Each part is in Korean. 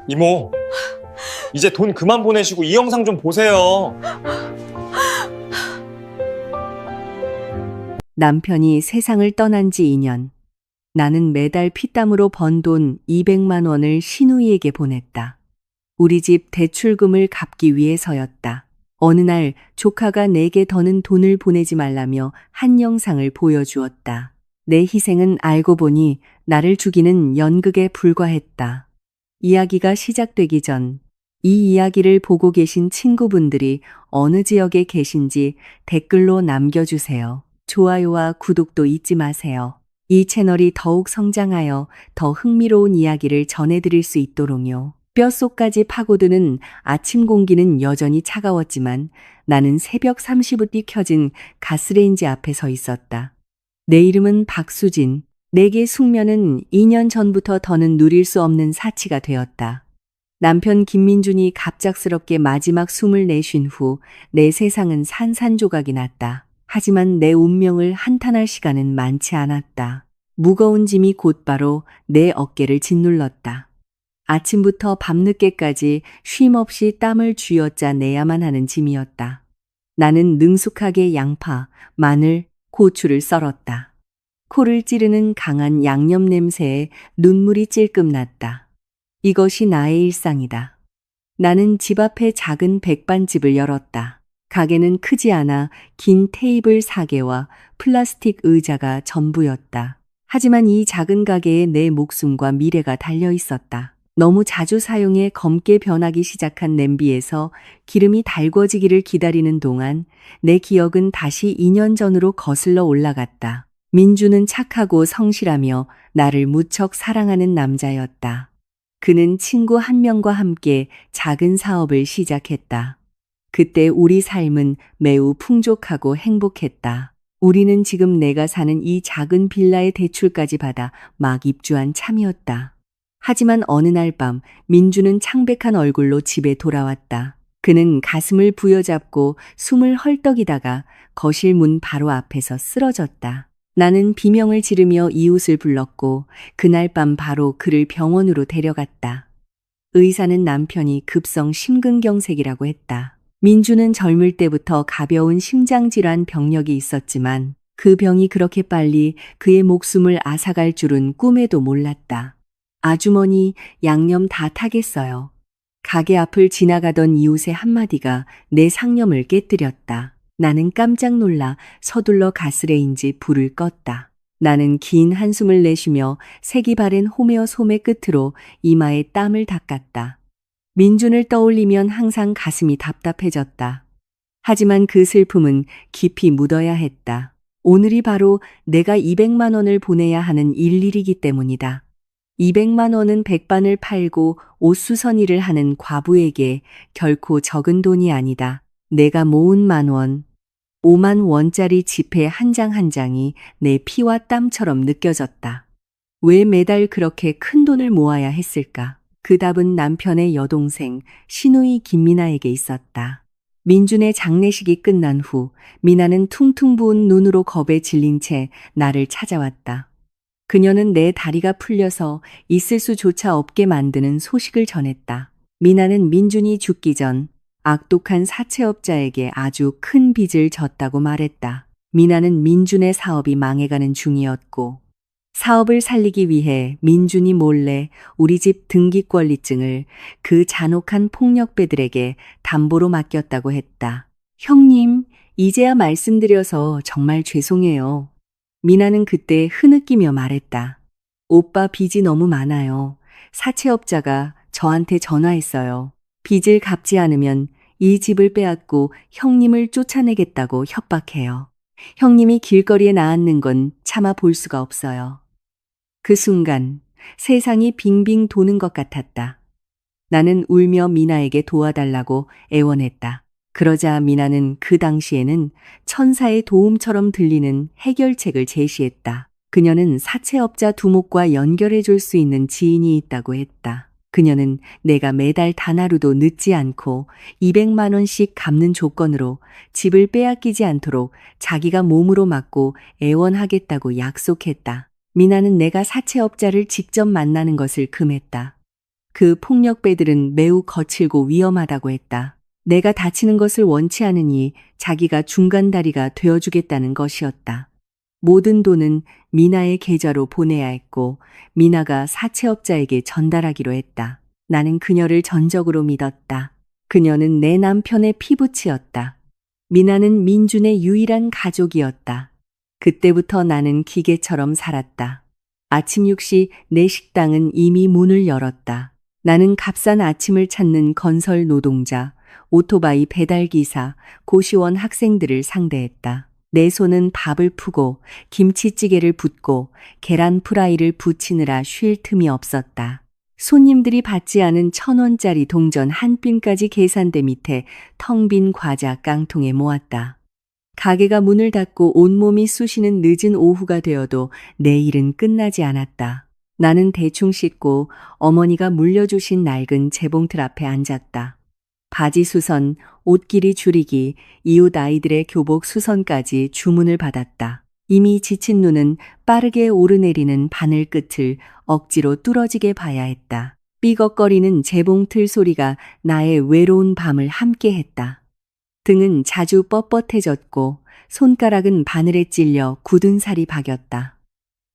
이모, 이제 돈 그만 보내시고 이 영상 좀 보세요. 남편이 세상을 떠난 지 2년. 나는 매달 피땀으로 번 돈 200만 원을 시누이에게 보냈다. 우리 집 대출금을 갚기 위해서였다. 어느 날 조카가 내게 더는 돈을 보내지 말라며 한 영상을 보여주었다. 내 희생은 알고 보니 나를 죽이는 연극에 불과했다. 이야기가 시작되기 전 이 이야기를 보고 계신 친구분들이 어느 지역에 계신지 댓글로 남겨주세요. 좋아요와 구독도 잊지 마세요. 이 채널이 더욱 성장하여 더 흥미로운 이야기를 전해드릴 수 있도록요. 뼛속까지 파고드는 아침 공기는 여전히 차가웠지만 나는 새벽 3시부터 켜진 가스레인지 앞에 서 있었다. 내 이름은 박수진. 내게 숙면은 2년 전부터 더는 누릴 수 없는 사치가 되었다. 남편 김민준이 갑작스럽게 마지막 숨을 내쉰 후 내 세상은 산산조각이 났다. 하지만 내 운명을 한탄할 시간은 많지 않았다. 무거운 짐이 곧바로 내 어깨를 짓눌렀다. 아침부터 밤늦게까지 쉼없이 땀을 쥐어짜 내야만 하는 짐이었다. 나는 능숙하게 양파, 마늘, 고추를 썰었다. 코를 찌르는 강한 양념 냄새에 눈물이 찔끔 났다. 이것이 나의 일상이다. 나는 집 앞에 작은 백반집을 열었다. 가게는 크지 않아 긴 테이블 4개와 플라스틱 의자가 전부였다. 하지만 이 작은 가게에 내 목숨과 미래가 달려 있었다. 너무 자주 사용해 검게 변하기 시작한 냄비에서 기름이 달궈지기를 기다리는 동안 내 기억은 다시 2년 전으로 거슬러 올라갔다. 민주는 착하고 성실하며 나를 무척 사랑하는 남자였다. 그는 친구 한 명과 함께 작은 사업을 시작했다. 그때 우리 삶은 매우 풍족하고 행복했다. 우리는 지금 내가 사는 이 작은 빌라의 대출까지 받아 막 입주한 참이었다. 하지만 어느 날 밤 민주는 창백한 얼굴로 집에 돌아왔다. 그는 가슴을 부여잡고 숨을 헐떡이다가 거실 문 바로 앞에서 쓰러졌다. 나는 비명을 지르며 이웃을 불렀고 그날 밤 바로 그를 병원으로 데려갔다. 의사는 남편이 급성 심근경색이라고 했다. 민주는 젊을 때부터 가벼운 심장질환 병력이 있었지만 그 병이 그렇게 빨리 그의 목숨을 앗아갈 줄은 꿈에도 몰랐다. 아주머니, 양념 다 타겠어요. 가게 앞을 지나가던 이웃의 한마디가 내 상념을 깨뜨렸다. 나는 깜짝 놀라 서둘러 가스레인지 불을 껐다. 나는 긴 한숨을 내쉬며 색이 바랜 호메어 소매 끝으로 이마에 땀을 닦았다. 민준을 떠올리면 항상 가슴이 답답해졌다. 하지만 그 슬픔은 깊이 묻어야 했다. 오늘이 바로 내가 200만 원을 보내야 하는 일일이기 때문이다. 200만 원은 백반을 팔고 옷수선일을 하는 과부에게 결코 적은 돈이 아니다. 내가 모은 10,000원, 5만 원짜리 지폐 한 장 한 장이 내 피와 땀처럼 느껴졌다. 왜 매달 그렇게 큰 돈을 모아야 했을까? 그 답은 남편의 여동생 시누이 김미나에게 있었다. 민준의 장례식이 끝난 후 미나는 퉁퉁 부은 눈으로 겁에 질린 채 나를 찾아왔다. 그녀는 내 다리가 풀려서 있을 수조차 없게 만드는 소식을 전했다. 미나는 민준이 죽기 전 악독한 사채업자에게 아주 큰 빚을 졌다고 말했다. 미나는 민준의 사업이 망해가는 중이었고 사업을 살리기 위해 민준이 몰래 우리 집 등기권리증을 그 잔혹한 폭력배들에게 담보로 맡겼다고 했다. 형님, 이제야 말씀드려서 정말 죄송해요. 미나는 그때 흐느끼며 말했다. 오빠 빚이 너무 많아요. 사채업자가 저한테 전화했어요. 빚을 갚지 않으면 이 집을 빼앗고 형님을 쫓아내겠다고 협박해요. 형님이 길거리에 나앉는 건 참아 볼 수가 없어요. 그 순간 세상이 빙빙 도는 것 같았다. 나는 울며 미나에게 도와달라고 애원했다. 그러자 미나는 그 당시에는 천사의 도움처럼 들리는 해결책을 제시했다. 그녀는 사채업자 두목과 연결해 줄 수 있는 지인이 있다고 했다. 그녀는 내가 매달 단 하루도 늦지 않고 200만 원씩 갚는 조건으로 집을 빼앗기지 않도록 자기가 몸으로 막고 애원하겠다고 약속했다. 미나는 내가 사채업자를 직접 만나는 것을 금했다. 그 폭력배들은 매우 거칠고 위험하다고 했다. 내가 다치는 것을 원치 않으니 자기가 중간다리가 되어주겠다는 것이었다. 모든 돈은 미나의 계좌로 보내야 했고 미나가 사채업자에게 전달하기로 했다. 나는 그녀를 전적으로 믿었다. 그녀는 내 남편의 피부치였다. 미나는 민준의 유일한 가족이었다. 그때부터 나는 기계처럼 살았다. 아침 6시 내 식당은 이미 문을 열었다. 나는 값싼 아침을 찾는 건설 노동자, 오토바이 배달기사, 고시원 학생들을 상대했다. 내 손은 밥을 푸고 김치찌개를 붓고 계란 프라이를 부치느라 쉴 틈이 없었다. 손님들이 받지 않은 1,000원짜리 동전 한 핀까지 계산대 밑에 텅 빈 과자 깡통에 모았다. 가게가 문을 닫고 온몸이 쑤시는 늦은 오후가 되어도 내 일은 끝나지 않았다. 나는 대충 씻고 어머니가 물려주신 낡은 재봉틀 앞에 앉았다. 바지 수선, 옷길이 줄이기, 이웃 아이들의 교복 수선까지 주문을 받았다. 이미 지친 눈은 빠르게 오르내리는 바늘 끝을 억지로 뚫어지게 봐야 했다. 삐걱거리는 재봉틀 소리가 나의 외로운 밤을 함께했다. 등은 자주 뻣뻣해졌고 손가락은 바늘에 찔려 굳은 살이 박였다.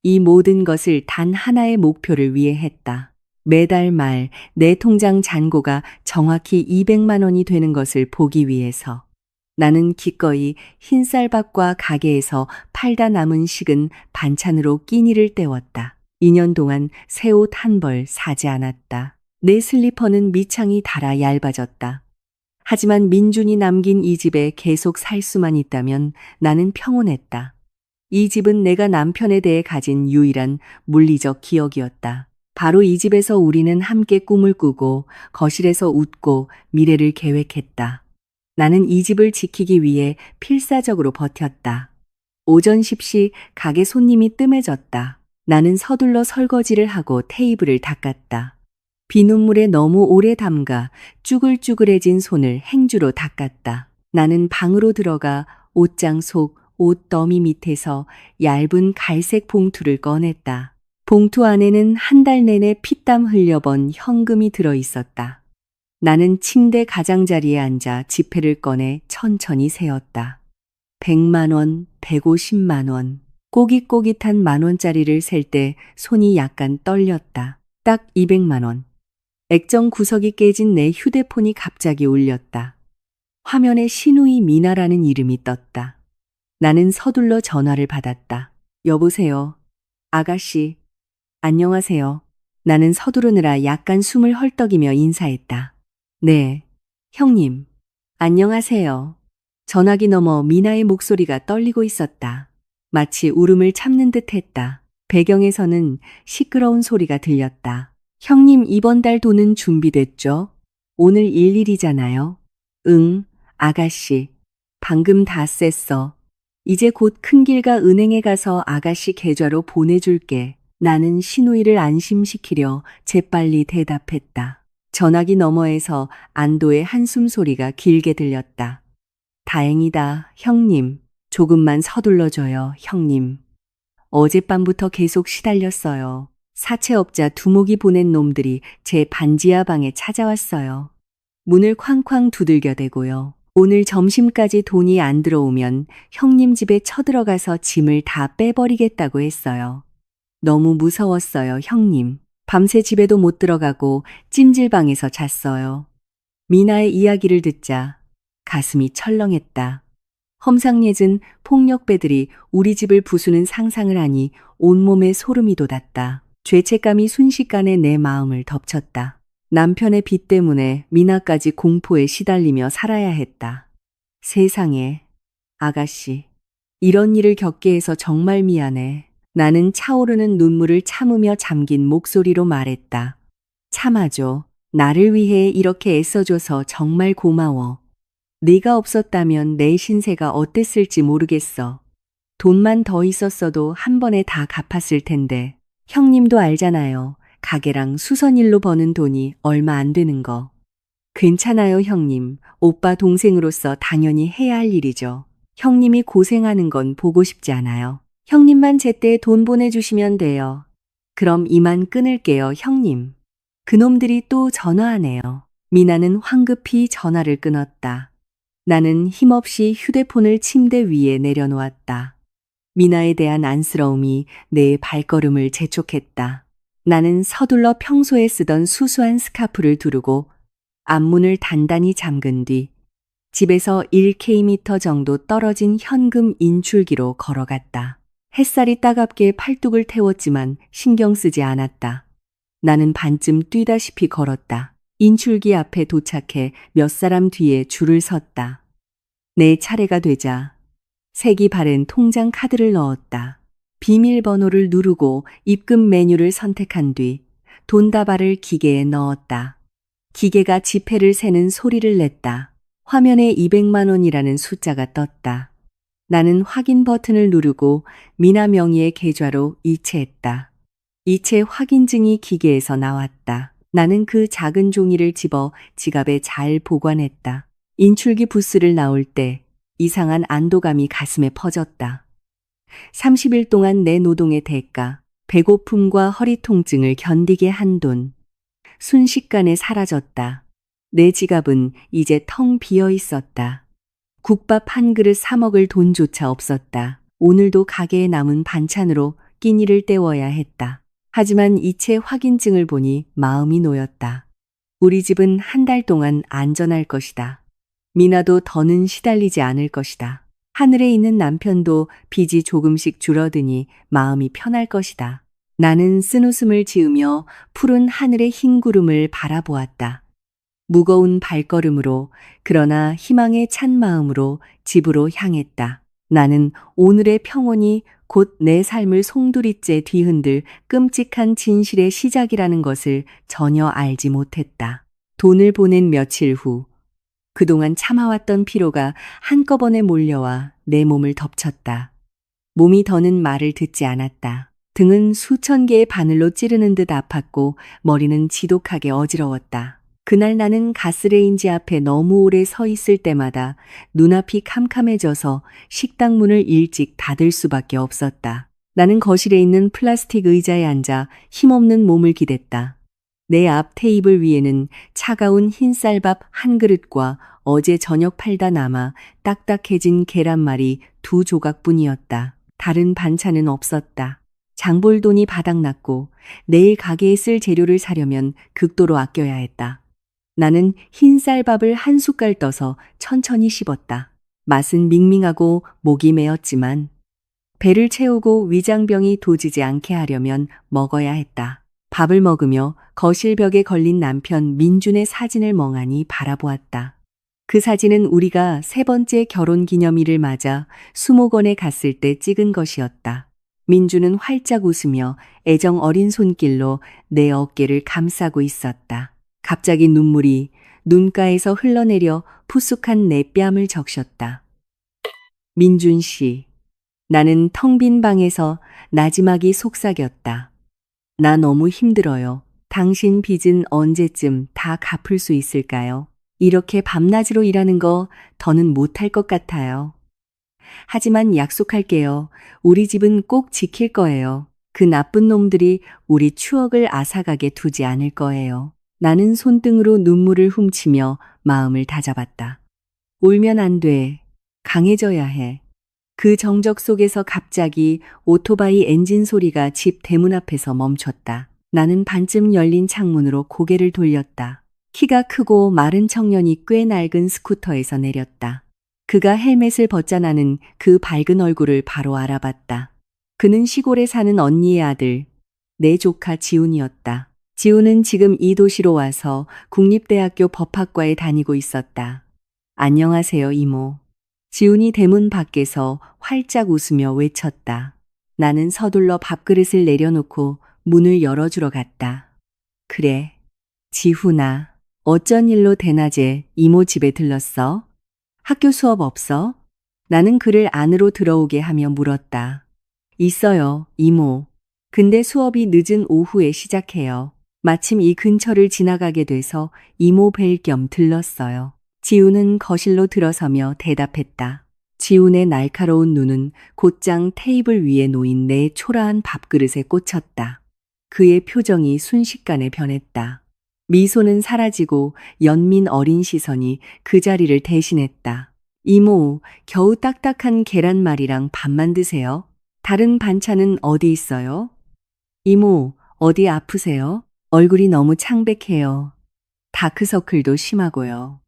이 모든 것을 단 하나의 목표를 위해 했다. 매달 말 내 통장 잔고가 정확히 200만 원이 되는 것을 보기 위해서. 나는 기꺼이 흰쌀밥과 가게에서 팔다 남은 식은 반찬으로 끼니를 때웠다. 2년 동안 새 옷 한 벌 사지 않았다. 내 슬리퍼는 밑창이 닳아 얇아졌다. 하지만 민준이 남긴 이 집에 계속 살 수만 있다면 나는 평온했다. 이 집은 내가 남편에 대해 가진 유일한 물리적 기억이었다. 바로 이 집에서 우리는 함께 꿈을 꾸고 거실에서 웃고 미래를 계획했다. 나는 이 집을 지키기 위해 필사적으로 버텼다. 오전 10시 가게 손님이 뜸해졌다. 나는 서둘러 설거지를 하고 테이블을 닦았다. 비눗물에 너무 오래 담가 쭈글쭈글해진 손을 행주로 닦았다. 나는 방으로 들어가 옷장 속 옷 더미 밑에서 얇은 갈색 봉투를 꺼냈다. 봉투 안에는 한 달 내내 피땀 흘려번 현금이 들어 있었다. 나는 침대 가장자리에 앉아 지폐를 꺼내 천천히 세었다. 100만 원, 150만 원. 꼬깃꼬깃한 만원짜리를 셀 때 손이 약간 떨렸다. 딱 200만 원. 액정 구석이 깨진 내 휴대폰이 갑자기 울렸다. 화면에 신우이 미나라는 이름이 떴다. 나는 서둘러 전화를 받았다. 여보세요. 아가씨. 안녕하세요. 나는 서두르느라 약간 숨을 헐떡이며 인사했다. 네. 형님. 안녕하세요. 전화기 너머 미나의 목소리가 떨리고 있었다. 마치 울음을 참는 듯 했다. 배경에서는 시끄러운 소리가 들렸다. 형님 이번 달 돈은 준비됐죠? 오늘 일일이잖아요. 응, 아가씨. 방금 다 셌어. 이제 곧 큰 길가 은행에 가서 아가씨 계좌로 보내줄게. 나는 신우이를 안심시키려 재빨리 대답했다. 전화기 너머에서 안도의 한숨 소리가 길게 들렸다. 다행이다, 형님. 조금만 서둘러줘요, 형님. 어젯밤부터 계속 시달렸어요. 사채업자 두목이 보낸 놈들이 제 반지하 방에 찾아왔어요. 문을 쾅쾅 두들겨대고요. 오늘 점심까지 돈이 안 들어오면 형님 집에 쳐들어가서 짐을 다 빼버리겠다고 했어요. 너무 무서웠어요, 형님. 밤새 집에도 못 들어가고 찜질방에서 잤어요. 미나의 이야기를 듣자 가슴이 철렁했다. 험상궂은 폭력배들이 우리 집을 부수는 상상을 하니 온몸에 소름이 돋았다. 죄책감이 순식간에 내 마음을 덮쳤다. 남편의 빚 때문에 미나까지 공포에 시달리며 살아야 했다. 세상에, 아가씨, 이런 일을 겪게 해서 정말 미안해. 나는 차오르는 눈물을 참으며 잠긴 목소리로 말했다. 참아줘. 나를 위해 이렇게 애써줘서 정말 고마워. 네가 없었다면 내 신세가 어땠을지 모르겠어. 돈만 더 있었어도 한 번에 다 갚았을 텐데. 형님도 알잖아요. 가게랑 수선일로 버는 돈이 얼마 안 되는 거. 괜찮아요, 형님. 오빠 동생으로서 당연히 해야 할 일이죠. 형님이 고생하는 건 보고 싶지 않아요. 형님만 제때 돈 보내주시면 돼요. 그럼 이만 끊을게요, 형님. 그놈들이 또 전화하네요. 미나는 황급히 전화를 끊었다. 나는 힘없이 휴대폰을 침대 위에 내려놓았다. 미나에 대한 안쓰러움이 내 발걸음을 재촉했다. 나는 서둘러 평소에 쓰던 수수한 스카프를 두르고 앞문을 단단히 잠근 뒤 집에서 1km 정도 떨어진 현금 인출기로 걸어갔다. 햇살이 따갑게 팔뚝을 태웠지만 신경 쓰지 않았다. 나는 반쯤 뛰다시피 걸었다. 인출기 앞에 도착해 몇 사람 뒤에 줄을 섰다. 내 차례가 되자 색이 바랜 통장 카드를 넣었다. 비밀번호를 누르고 입금 메뉴를 선택한 뒤 돈다발을 기계에 넣었다. 기계가 지폐를 세는 소리를 냈다. 화면에 200만 원이라는 숫자가 떴다. 나는 확인 버튼을 누르고 미나 명의의 계좌로 이체했다. 이체 확인증이 기계에서 나왔다. 나는 그 작은 종이를 집어 지갑에 잘 보관했다. 인출기 부스를 나올 때 이상한 안도감이 가슴에 퍼졌다. 30일 동안 내 노동의 대가, 배고픔과 허리 통증을 견디게 한 돈, 순식간에 사라졌다. 내 지갑은 이제 텅 비어 있었다. 국밥 한 그릇 사 먹을 돈조차 없었다. 오늘도 가게에 남은 반찬으로 끼니를 때워야 했다. 하지만 이체 확인증을 보니 마음이 놓였다. 우리 집은 한 달 동안 안전할 것이다. 미나도 더는 시달리지 않을 것이다. 하늘에 있는 남편도 빚이 조금씩 줄어드니 마음이 편할 것이다. 나는 쓴웃음을 지으며 푸른 하늘의 흰 구름을 바라보았다. 무거운 발걸음으로 그러나 희망에 찬 마음으로 집으로 향했다. 나는 오늘의 평온이 곧 내 삶을 송두리째 뒤흔들 끔찍한 진실의 시작이라는 것을 전혀 알지 못했다. 돈을 보낸 며칠 후 그동안 참아왔던 피로가 한꺼번에 몰려와 내 몸을 덮쳤다. 몸이 더는 말을 듣지 않았다. 등은 수천 개의 바늘로 찌르는 듯 아팠고 머리는 지독하게 어지러웠다. 그날 나는 가스레인지 앞에 너무 오래 서 있을 때마다 눈앞이 캄캄해져서 식당 문을 일찍 닫을 수밖에 없었다. 나는 거실에 있는 플라스틱 의자에 앉아 힘없는 몸을 기댔다. 내 앞 테이블 위에는 차가운 흰쌀밥 한 그릇과 어제 저녁 팔다 남아 딱딱해진 계란말이 2조각뿐이었다. 다른 반찬은 없었다. 장볼 돈이 바닥났고 내일 가게에 쓸 재료를 사려면 극도로 아껴야 했다. 나는 흰쌀밥을 한 숟갈 떠서 천천히 씹었다. 맛은 밍밍하고 목이 메었지만 배를 채우고 위장병이 도지지 않게 하려면 먹어야 했다. 밥을 먹으며 거실 벽에 걸린 남편 민준의 사진을 멍하니 바라보았다. 그 사진은 우리가 3번째 결혼 기념일을 맞아 수목원에 갔을 때 찍은 것이었다. 민준은 활짝 웃으며 애정 어린 손길로 내 어깨를 감싸고 있었다. 갑자기 눈물이 눈가에서 흘러내려 푸쑥한 내 뺨을 적셨다. 민준 씨, 나는 텅 빈 방에서 나지막이 속삭였다. 나 너무 힘들어요. 당신 빚은 언제쯤 다 갚을 수 있을까요? 이렇게 밤낮으로 일하는 거 더는 못할 것 같아요. 하지만 약속할게요. 우리 집은 꼭 지킬 거예요. 그 나쁜 놈들이 우리 추억을 앗아가게 두지 않을 거예요. 나는 손등으로 눈물을 훔치며 마음을 다잡았다. 울면 안 돼. 강해져야 해. 그 정적 속에서 갑자기 오토바이 엔진 소리가 집 대문 앞에서 멈췄다. 나는 반쯤 열린 창문으로 고개를 돌렸다. 키가 크고 마른 청년이 꽤 낡은 스쿠터에서 내렸다. 그가 헬멧을 벗자 나는 그 밝은 얼굴을 바로 알아봤다. 그는 시골에 사는 언니의 아들, 내 조카 지훈이었다. 지훈은 지금 이 도시로 와서 국립대학교 법학과에 다니고 있었다. 안녕하세요, 이모. 지훈이 대문 밖에서 활짝 웃으며 외쳤다. 나는 서둘러 밥그릇을 내려놓고 문을 열어주러 갔다. 그래, 지훈아. 어쩐 일로 대낮에 이모 집에 들렀어? 학교 수업 없어? 나는 그를 안으로 들어오게 하며 물었다. 있어요, 이모. 근데 수업이 늦은 오후에 시작해요. 마침 이 근처를 지나가게 돼서 이모 뵐 겸 들렀어요. 지훈은 거실로 들어서며 대답했다. 지훈의 날카로운 눈은 곧장 테이블 위에 놓인 내 초라한 밥그릇에 꽂혔다. 그의 표정이 순식간에 변했다. 미소는 사라지고 연민 어린 시선이 그 자리를 대신했다. 이모, 겨우 딱딱한 계란말이랑 밥만 드세요? 다른 반찬은 어디 있어요? 이모, 어디 아프세요? 얼굴이 너무 창백해요. 다크서클도 심하고요.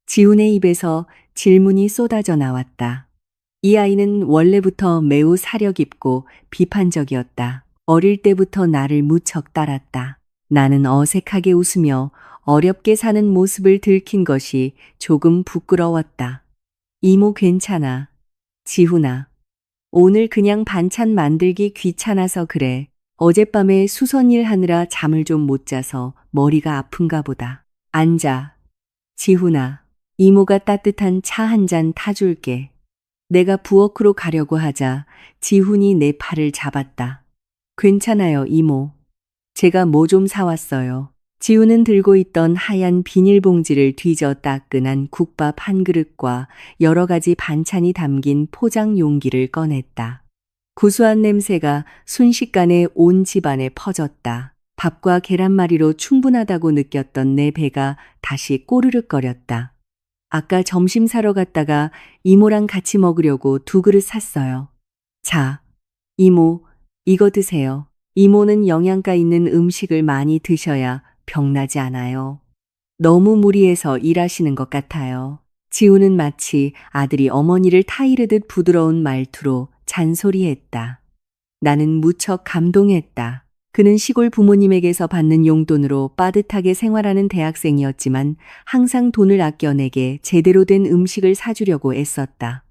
지훈의 입에서 질문이 쏟아져 나왔다. 이 아이는 원래부터 매우 사려 깊고 비판적이었다. 어릴 때부터 나를 무척 따랐다. 나는 어색하게 웃으며 어렵게 사는 모습을 들킨 것이 조금 부끄러웠다. 이모 괜찮아. 지훈아. 오늘 그냥 반찬 만들기 귀찮아서 그래. 어젯밤에 수선일 하느라 잠을 좀 못 자서 머리가 아픈가 보다. 앉아. 지훈아. 이모가 따뜻한 차 한 잔 타줄게. 내가 부엌으로 가려고 하자 지훈이 내 팔을 잡았다. 괜찮아요, 이모. 제가 뭐 좀 사왔어요. 지훈은 들고 있던 하얀 비닐봉지를 뒤져 따끈한 국밥 한 그릇과 여러 가지 반찬이 담긴 포장 용기를 꺼냈다. 구수한 냄새가 순식간에 온 집안에 퍼졌다. 밥과 계란말이로 충분하다고 느꼈던 내 배가 다시 꼬르륵거렸다. 아까 점심 사러 갔다가 이모랑 같이 먹으려고 2그릇 샀어요. 자, 이모, 이거 드세요. 이모는 영양가 있는 음식을 많이 드셔야 병나지 않아요. 너무 무리해서 일하시는 것 같아요. 지우는 마치 아들이 어머니를 타이르듯 부드러운 말투로 잔소리했다. 나는 무척 감동했다. 그는 시골 부모님에게서 받는 용돈으로 빠듯하게 생활하는 대학생이었지만 항상 돈을 아껴 내게 제대로 된 음식을 사주려고 애썼다.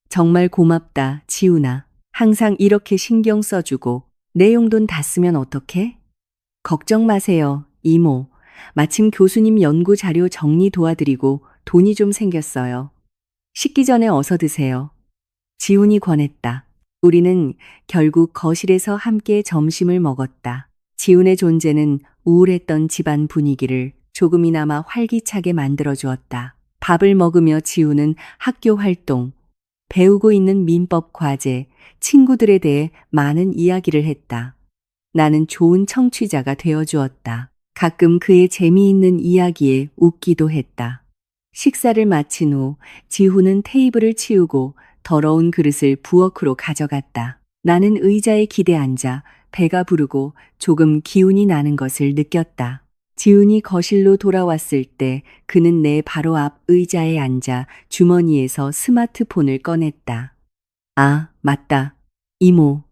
정말 고맙다, 지훈아. 항상 이렇게 신경 써주고 내 용돈 다 쓰면 어떡해? 걱정 마세요, 이모. 마침 교수님 연구 자료 정리 도와드리고 돈이 좀 생겼어요. 식기 전에 어서 드세요. 지훈이 권했다. 우리는 결국 거실에서 함께 점심을 먹었다. 지훈의 존재는 우울했던 집안 분위기를 조금이나마 활기차게 만들어 주었다. 밥을 먹으며 지훈은 학교 활동, 배우고 있는 민법 과제, 친구들에 대해 많은 이야기를 했다. 나는 좋은 청취자가 되어 주었다. 가끔 그의 재미있는 이야기에 웃기도 했다. 식사를 마친 후 지훈은 테이블을 치우고 더러운 그릇을 부엌으로 가져갔다. 나는 의자에 기대 앉아 배가 부르고 조금 기운이 나는 것을 느꼈다. 지훈이 거실로 돌아왔을 때 그는 내 바로 앞 의자에 앉아 주머니에서 스마트폰을 꺼냈다. 아, 맞다. 이모,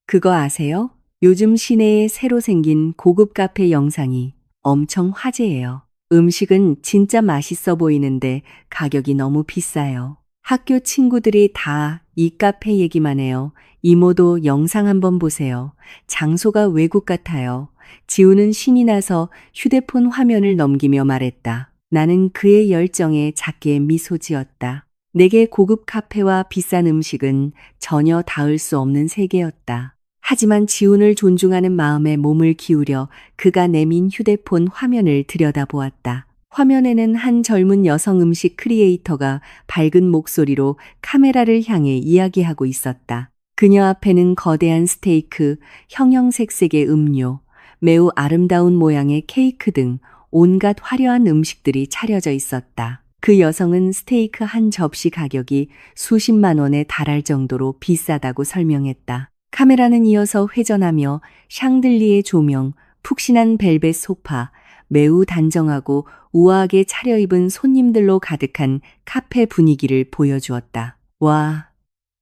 그거 아세요? 요즘 시내에 새로 생긴 고급 카페 영상이 엄청 화제예요. 음식은 진짜 맛있어 보이는데 가격이 너무 비싸요. 학교 친구들이 다 이 카페 얘기만 해요. 이모도 영상 한번 보세요. 장소가 외국 같아요. 지우는 신이 나서 휴대폰 화면을 넘기며 말했다. 나는 그의 열정에 작게 미소 지었다. 내게 고급 카페와 비싼 음식은 전혀 닿을 수 없는 세계였다. 하지만 지훈을 존중하는 마음에 몸을 기울여 그가 내민 휴대폰 화면을 들여다보았다. 화면에는 한 젊은 여성 음식 크리에이터가 밝은 목소리로 카메라를 향해 이야기하고 있었다. 그녀 앞에는 거대한 스테이크, 형형색색의 음료, 매우 아름다운 모양의 케이크 등 온갖 화려한 음식들이 차려져 있었다. 그 여성은 스테이크 한 접시 가격이 수십만 원에 달할 정도로 비싸다고 설명했다. 카메라는 이어서 회전하며 샹들리에 조명, 푹신한 벨벳 소파, 매우 단정하고 우아하게 차려입은 손님들로 가득한 카페 분위기를 보여주었다. 와,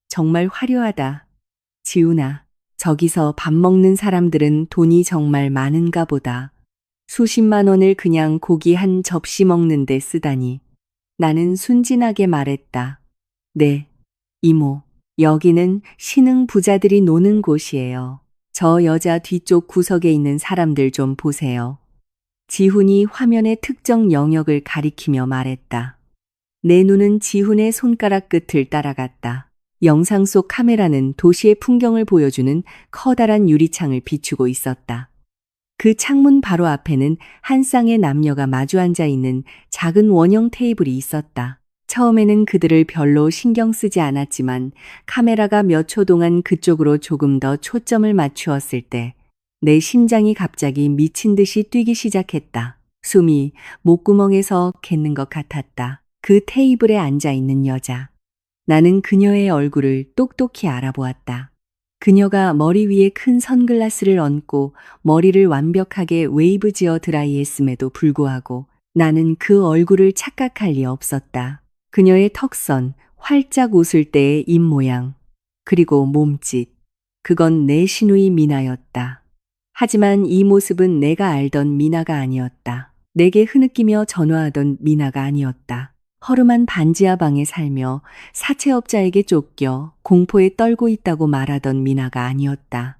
정말 화려하다. 지훈아, 저기서 밥 먹는 사람들은 돈이 정말 많은가 보다. 수십만 원을 그냥 고기 한 접시 먹는데 쓰다니. 나는 순진하게 말했다. 네, 이모. 여기는 신흥 부자들이 노는 곳이에요. 저 여자 뒤쪽 구석에 있는 사람들 좀 보세요. 지훈이 화면의 특정 영역을 가리키며 말했다. 내 눈은 지훈의 손가락 끝을 따라갔다. 영상 속 카메라는 도시의 풍경을 보여주는 커다란 유리창을 비추고 있었다. 그 창문 바로 앞에는 한 쌍의 남녀가 마주 앉아 있는 작은 원형 테이블이 있었다. 처음에는 그들을 별로 신경 쓰지 않았지만 카메라가 몇 초 동안 그쪽으로 조금 더 초점을 맞추었을 때 내 심장이 갑자기 미친 듯이 뛰기 시작했다. 숨이 목구멍에서 ਘ는 것 같았다. 그 테이블에 앉아 있는 여자. 나는 그녀의 얼굴을 똑똑히 알아보았다. 그녀가 머리 위에 큰 선글라스를 얹고 머리를 완벽하게 웨이브 지어 드라이했음에도 불구하고 나는 그 얼굴을 착각할 리 없었다. 그녀의 턱선, 활짝 웃을 때의 입모양, 그리고 몸짓. 그건 내 시누이 미나였다. 하지만 이 모습은 내가 알던 미나가 아니었다. 내게 흐느끼며 전화하던 미나가 아니었다. 허름한 반지하 방에 살며 사채업자에게 쫓겨 공포에 떨고 있다고 말하던 미나가 아니었다.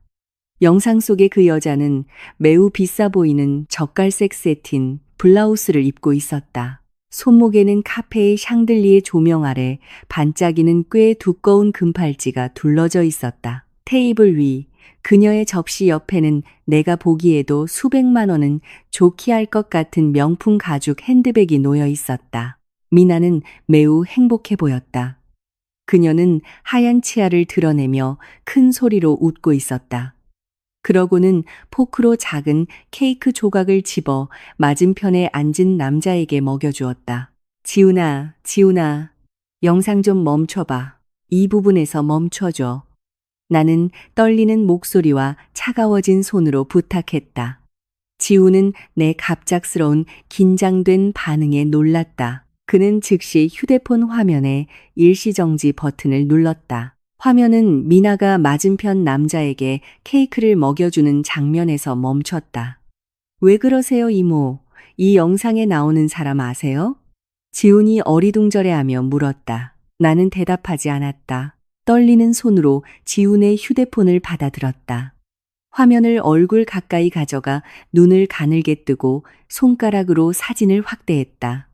영상 속의 그 여자는 매우 비싸 보이는 젓갈색 세틴 블라우스를 입고 있었다. 손목에는 카페의 샹들리에 조명 아래 반짝이는 꽤 두꺼운 금팔찌가 둘러져 있었다. 테이블 위 그녀의 접시 옆에는 내가 보기에도 수백만 원은 좋게 할 것 같은 명품 가죽 핸드백이 놓여 있었다. 미나는 매우 행복해 보였다. 그녀는 하얀 치아를 드러내며 큰 소리로 웃고 있었다. 그러고는 포크로 작은 케이크 조각을 집어 맞은편에 앉은 남자에게 먹여주었다. 지훈아, 지훈아, 영상 좀 멈춰봐. 이 부분에서 멈춰줘. 나는 떨리는 목소리와 차가워진 손으로 부탁했다. 지훈은 내 갑작스러운 긴장된 반응에 놀랐다. 그는 즉시 휴대폰 화면에 일시정지 버튼을 눌렀다. 화면은 미나가 맞은편 남자에게 케이크를 먹여주는 장면에서 멈췄다. 왜 그러세요, 이모? 이 영상에 나오는 사람 아세요? 지훈이 어리둥절해하며 물었다. 나는 대답하지 않았다. 떨리는 손으로 지훈의 휴대폰을 받아들었다. 화면을 얼굴 가까이 가져가 눈을 가늘게 뜨고 손가락으로 사진을 확대했다.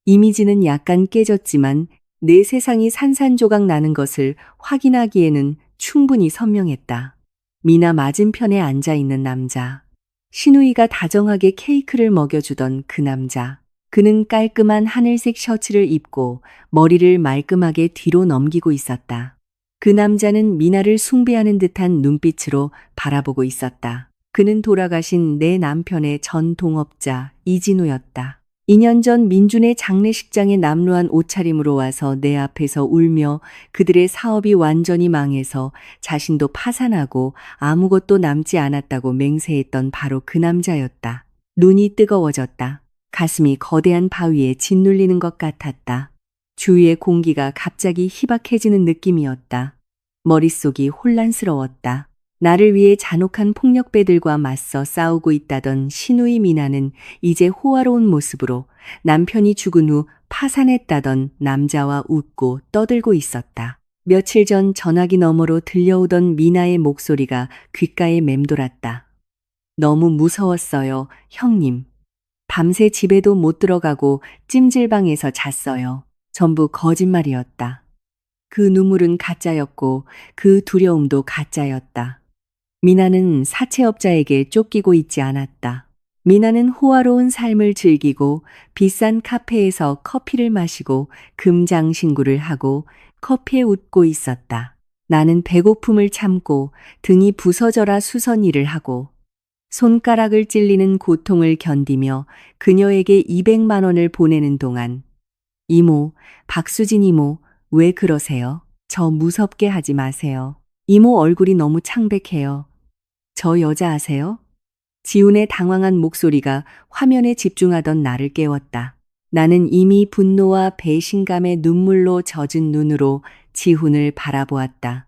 이미지는 약간 깨졌지만 내 세상이 산산조각 나는 것을 확인하기에는 충분히 선명했다. 미나 맞은편에 앉아 있는 남자. 시누이가 다정하게 케이크를 먹여주던 그 남자. 그는 깔끔한 하늘색 셔츠를 입고 머리를 말끔하게 뒤로 넘기고 있었다. 그 남자는 미나를 숭배하는 듯한 눈빛으로 바라보고 있었다. 그는 돌아가신 내 남편의 전 동업자 이진우였다. 2년 전 민준의 장례식장에 남루한 옷차림으로 와서 내 앞에서 울며 그들의 사업이 완전히 망해서 자신도 파산하고 아무것도 남지 않았다고 맹세했던 바로 그 남자였다. 눈이 뜨거워졌다. 가슴이 거대한 바위에 짓눌리는 것 같았다. 주위의 공기가 갑자기 희박해지는 느낌이었다. 머릿속이 혼란스러웠다. 나를 위해 잔혹한 폭력배들과 맞서 싸우고 있다던 시누이 미나는 이제 호화로운 모습으로 남편이 죽은 후 파산했다던 남자와 웃고 떠들고 있었다. 며칠 전 전화기 너머로 들려오던 미나의 목소리가 귓가에 맴돌았다. 너무 무서웠어요, 형님. 밤새 집에도 못 들어가고 찜질방에서 잤어요. 전부 거짓말이었다. 그 눈물은 가짜였고 그 두려움도 가짜였다. 미나는 사채업자에게 쫓기고 있지 않았다. 미나는 호화로운 삶을 즐기고 비싼 카페에서 커피를 마시고 금장신구를 하고 커피에 웃고 있었다. 나는 배고픔을 참고 등이 부서져라 수선 일을 하고 손가락을 찔리는 고통을 견디며 그녀에게 200만 원을 보내는 동안 이모, 박수진 이모, 왜 그러세요? 저 무섭게 하지 마세요. 이모 얼굴이 너무 창백해요. 저 여자 아세요? 지훈의 당황한 목소리가 화면에 집중하던 나를 깨웠다. 나는 이미 분노와 배신감의 눈물로 젖은 눈으로 지훈을 바라보았다.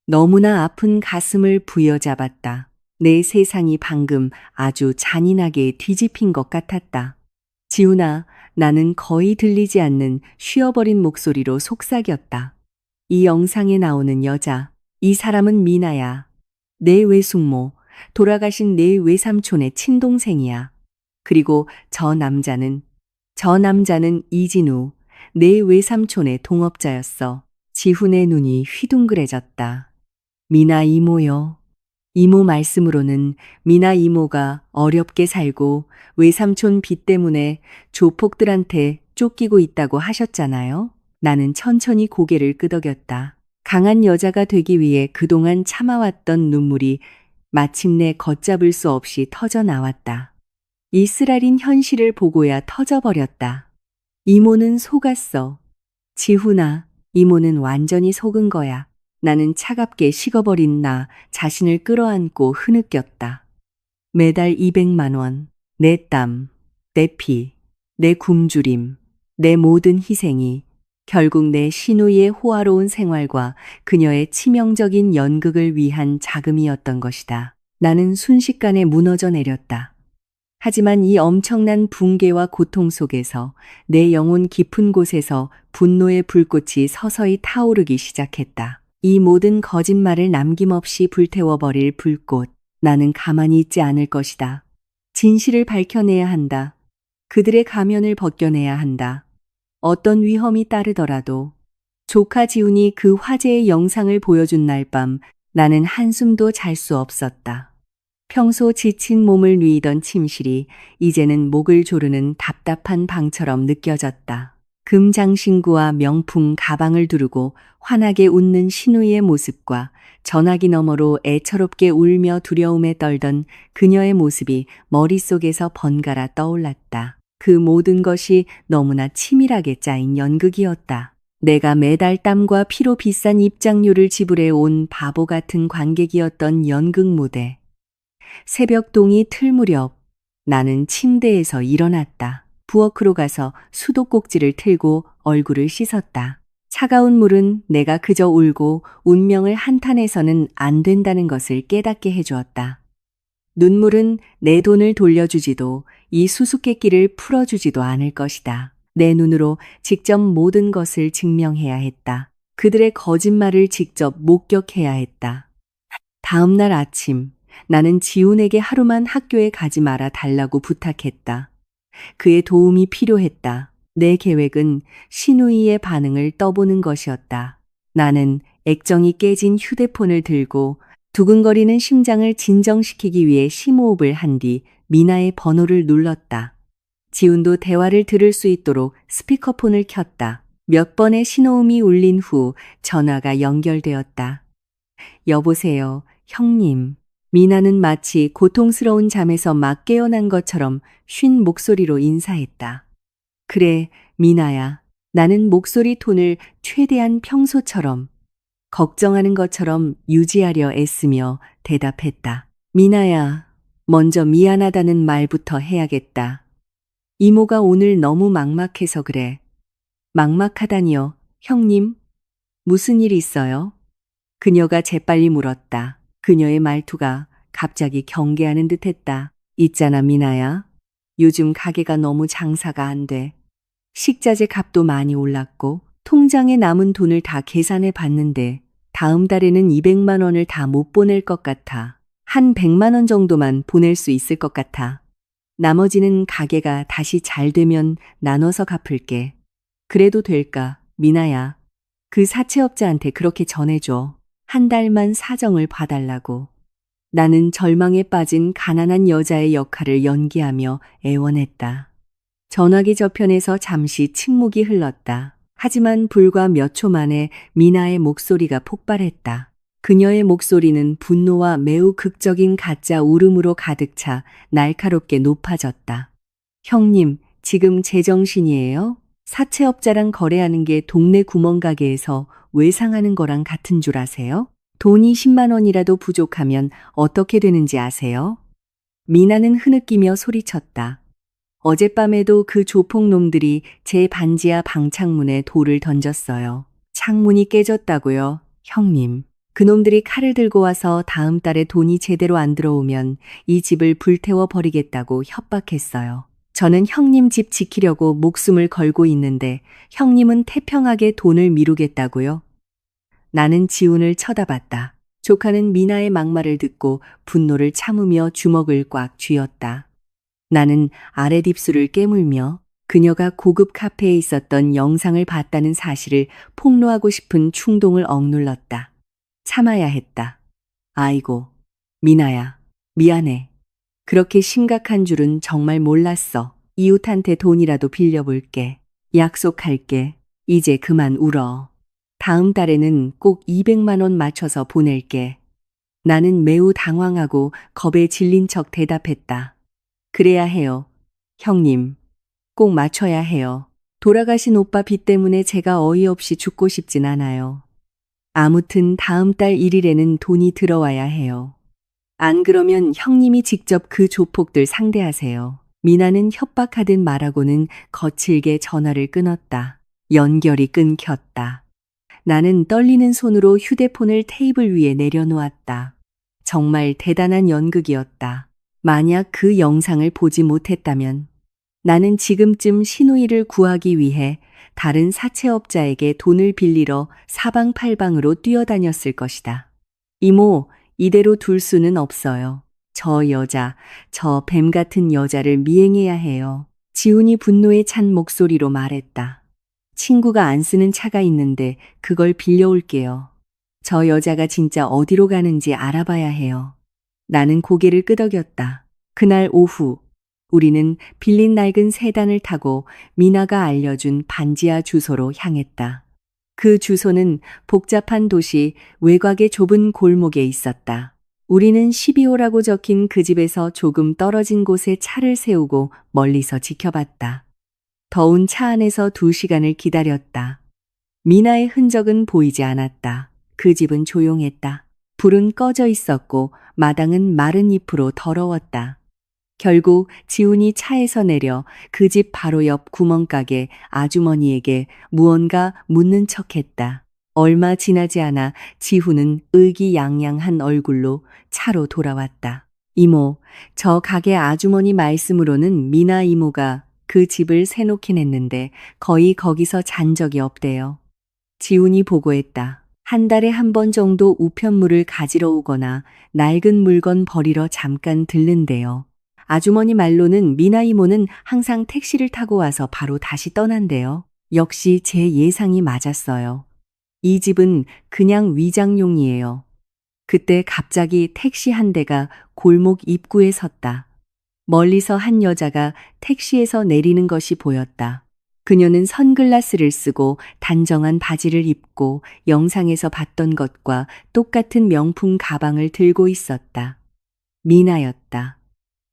너무나 아픈 가슴을 부여잡았다. 내 세상이 방금 아주 잔인하게 뒤집힌 것 같았다. 지훈아, 나는 거의 들리지 않는 쉬어버린 목소리로 속삭였다. 이 영상에 나오는 여자, 이 사람은 미나야. 내 외숙모, 돌아가신 내 외삼촌의 친동생이야. 그리고 저 남자는 이진우, 내 외삼촌의 동업자였어. 지훈의 눈이 휘둥그레졌다. 미나 이모요. 이모 말씀으로는 미나 이모가 어렵게 살고 외삼촌 빚 때문에 조폭들한테 쫓기고 있다고 하셨잖아요. 나는 천천히 고개를 끄덕였다. 강한 여자가 되기 위해 그동안 참아왔던 눈물이 마침내 걷잡을 수 없이 터져 나왔다. 이 쓰라린 현실을 보고야 터져버렸다. 이모는 속았어. 지훈아, 이모는 완전히 속은 거야. 나는 차갑게 식어버린 나 자신을 끌어안고 흐느꼈다. 매달 200만 원, 내 땀, 내 피, 내 굶주림, 내 모든 희생이 결국 내 시누이의 호화로운 생활과 그녀의 치명적인 연극을 위한 자금이었던 것이다. 나는 순식간에 무너져 내렸다. 하지만 이 엄청난 붕괴와 고통 속에서 내 영혼 깊은 곳에서 분노의 불꽃이 서서히 타오르기 시작했다. 이 모든 거짓말을 남김없이 불태워버릴 불꽃. 나는 가만히 있지 않을 것이다. 진실을 밝혀내야 한다. 그들의 가면을 벗겨내야 한다. 어떤 위험이 따르더라도. 조카 지훈이 그 화제의 영상을 보여준 날 밤 나는 한숨도 잘 수 없었다. 평소 지친 몸을 누이던 침실이 이제는 목을 조르는 답답한 방처럼 느껴졌다. 금장신구와 명품 가방을 두르고 환하게 웃는 시누이의 모습과 전화기 너머로 애처롭게 울며 두려움에 떨던 그녀의 모습이 머릿속에서 번갈아 떠올랐다. 그 모든 것이 너무나 치밀하게 짜인 연극이었다. 내가 매달 땀과 피로 비싼 입장료를 지불해 온 바보 같은 관객이었던 연극 무대. 새벽동이 틀 무렵 나는 침대에서 일어났다. 부엌으로 가서 수도꼭지를 틀고 얼굴을 씻었다. 차가운 물은 내가 그저 울고 운명을 한탄해서는 안 된다는 것을 깨닫게 해주었다. 눈물은 내 돈을 돌려주지도 이 수수께끼를 풀어주지도 않을 것이다. 내 눈으로 직접 모든 것을 증명해야 했다. 그들의 거짓말을 직접 목격해야 했다. 다음 날 아침 나는 지훈에게 하루만 학교에 가지 말아 달라고 부탁했다. 그의 도움이 필요했다. 내 계획은 시누이의 반응을 떠보는 것이었다. 나는 액정이 깨진 휴대폰을 들고 두근거리는 심장을 진정시키기 위해 심호흡을 한 뒤 미나의 번호를 눌렀다. 지훈도 대화를 들을 수 있도록 스피커폰을 켰다. 몇 번의 신호음이 울린 후 전화가 연결되었다. 여보세요, 형님. 미나는 마치 고통스러운 잠에서 막 깨어난 것처럼 쉰 목소리로 인사했다. 그래, 미나야. 나는 목소리 톤을 최대한 평소처럼, 걱정하는 것처럼 유지하려 애쓰며 대답했다. 미나야, 먼저 미안하다는 말부터 해야겠다. 이모가 오늘 너무 막막해서 그래. 막막하다니요, 형님? 무슨 일 있어요? 그녀가 재빨리 물었다. 그녀의 말투가 갑자기 경계하는 듯했다. 있잖아, 미나야. 요즘 가게가 너무 장사가 안 돼. 식자재 값도 많이 올랐고 통장에 남은 돈을 다 계산해 봤는데 다음 달에는 200만 원을 다 못 보낼 것 같아. 한 100만 원 정도만 보낼 수 있을 것 같아. 나머지는 가게가 다시 잘 되면 나눠서 갚을게. 그래도 될까, 미나야? 그 사채업자한테 그렇게 전해줘. 한 달만 사정을 봐달라고. 나는 절망에 빠진 가난한 여자의 역할을 연기하며 애원했다. 전화기 저편에서 잠시 침묵이 흘렀다. 하지만 불과 몇 초 만에 미나의 목소리가 폭발했다. 그녀의 목소리는 분노와 매우 극적인 가짜 울음으로 가득 차 날카롭게 높아졌다. 형님, 지금 제정신이에요? 사채업자랑 거래하는 게 동네 구멍가게에서 외상하는 거랑 같은 줄 아세요? 돈이 10만 원이라도 부족하면 어떻게 되는지 아세요? 미나는 흐느끼며 소리쳤다. 어젯밤에도 그 조폭놈들이 제 반지하 방창문에 돌을 던졌어요. 창문이 깨졌다고요, 형님. 그놈들이 칼을 들고 와서 다음 달에 돈이 제대로 안 들어오면 이 집을 불태워 버리겠다고 협박했어요. 저는 형님 집 지키려고 목숨을 걸고 있는데 형님은 태평하게 돈을 미루겠다고요? 나는 지훈을 쳐다봤다. 조카는 미나의 막말을 듣고 분노를 참으며 주먹을 꽉 쥐었다. 나는 아랫입술을 깨물며 그녀가 고급 카페에 있었던 영상을 봤다는 사실을 폭로하고 싶은 충동을 억눌렀다. 참아야 했다. 아이고, 미나야, 미안해. 그렇게 심각한 줄은 정말 몰랐어. 이웃한테 돈이라도 빌려볼게. 약속할게. 이제 그만 울어. 다음 달에는 꼭 200만 원 맞춰서 보낼게. 나는 매우 당황하고 겁에 질린 척 대답했다. 그래야 해요. 형님, 꼭 맞춰야 해요. 돌아가신 오빠 빚 때문에 제가 어이없이 죽고 싶진 않아요. 아무튼 다음 달 1일에는 돈이 들어와야 해요. 안 그러면 형님이 직접 그 조폭들 상대하세요. 미나는 협박하듯 말하고는 거칠게 전화를 끊었다. 연결이 끊겼다. 나는 떨리는 손으로 휴대폰을 테이블 위에 내려놓았다. 정말 대단한 연극이었다. 만약 그 영상을 보지 못했다면 나는 지금쯤 신우이를 구하기 위해 다른 사채업자에게 돈을 빌리러 사방팔방으로 뛰어다녔을 것이다. 이모, 이대로 둘 수는 없어요. 저 여자, 저 뱀 같은 여자를 미행해야 해요. 지훈이 분노에 찬 목소리로 말했다. 친구가 안 쓰는 차가 있는데 그걸 빌려올게요. 저 여자가 진짜 어디로 가는지 알아봐야 해요. 나는 고개를 끄덕였다. 그날 오후, 우리는 빌린 낡은 세단을 타고 미나가 알려준 반지하 주소로 향했다. 그 주소는 복잡한 도시 외곽의 좁은 골목에 있었다. 우리는 12호라고 적힌 그 집에서 조금 떨어진 곳에 차를 세우고 멀리서 지켜봤다. 더운 차 안에서 2시간을 기다렸다. 미나의 흔적은 보이지 않았다. 그 집은 조용했다. 불은 꺼져 있었고 마당은 마른 잎으로 더러웠다. 결국 지훈이 차에서 내려 그 집 바로 옆 구멍가게 아주머니에게 무언가 묻는 척했다. 얼마 지나지 않아 지훈은 의기양양한 얼굴로 차로 돌아왔다. 이모, 저 가게 아주머니 말씀으로는 미나 이모가 그 집을 새놓긴 했는데 거의 거기서 잔 적이 없대요. 지훈이 보고했다. 한 달에 한 번 정도 우편물을 가지러 오거나 낡은 물건 버리러 잠깐 들른대요. 아주머니 말로는 미나 이모는 항상 택시를 타고 와서 바로 다시 떠난대요. 역시 제 예상이 맞았어요. 이 집은 그냥 위장용이에요. 그때 갑자기 택시 한 대가 골목 입구에 섰다. 멀리서 한 여자가 택시에서 내리는 것이 보였다. 그녀는 선글라스를 쓰고 단정한 바지를 입고 영상에서 봤던 것과 똑같은 명품 가방을 들고 있었다. 미나였다.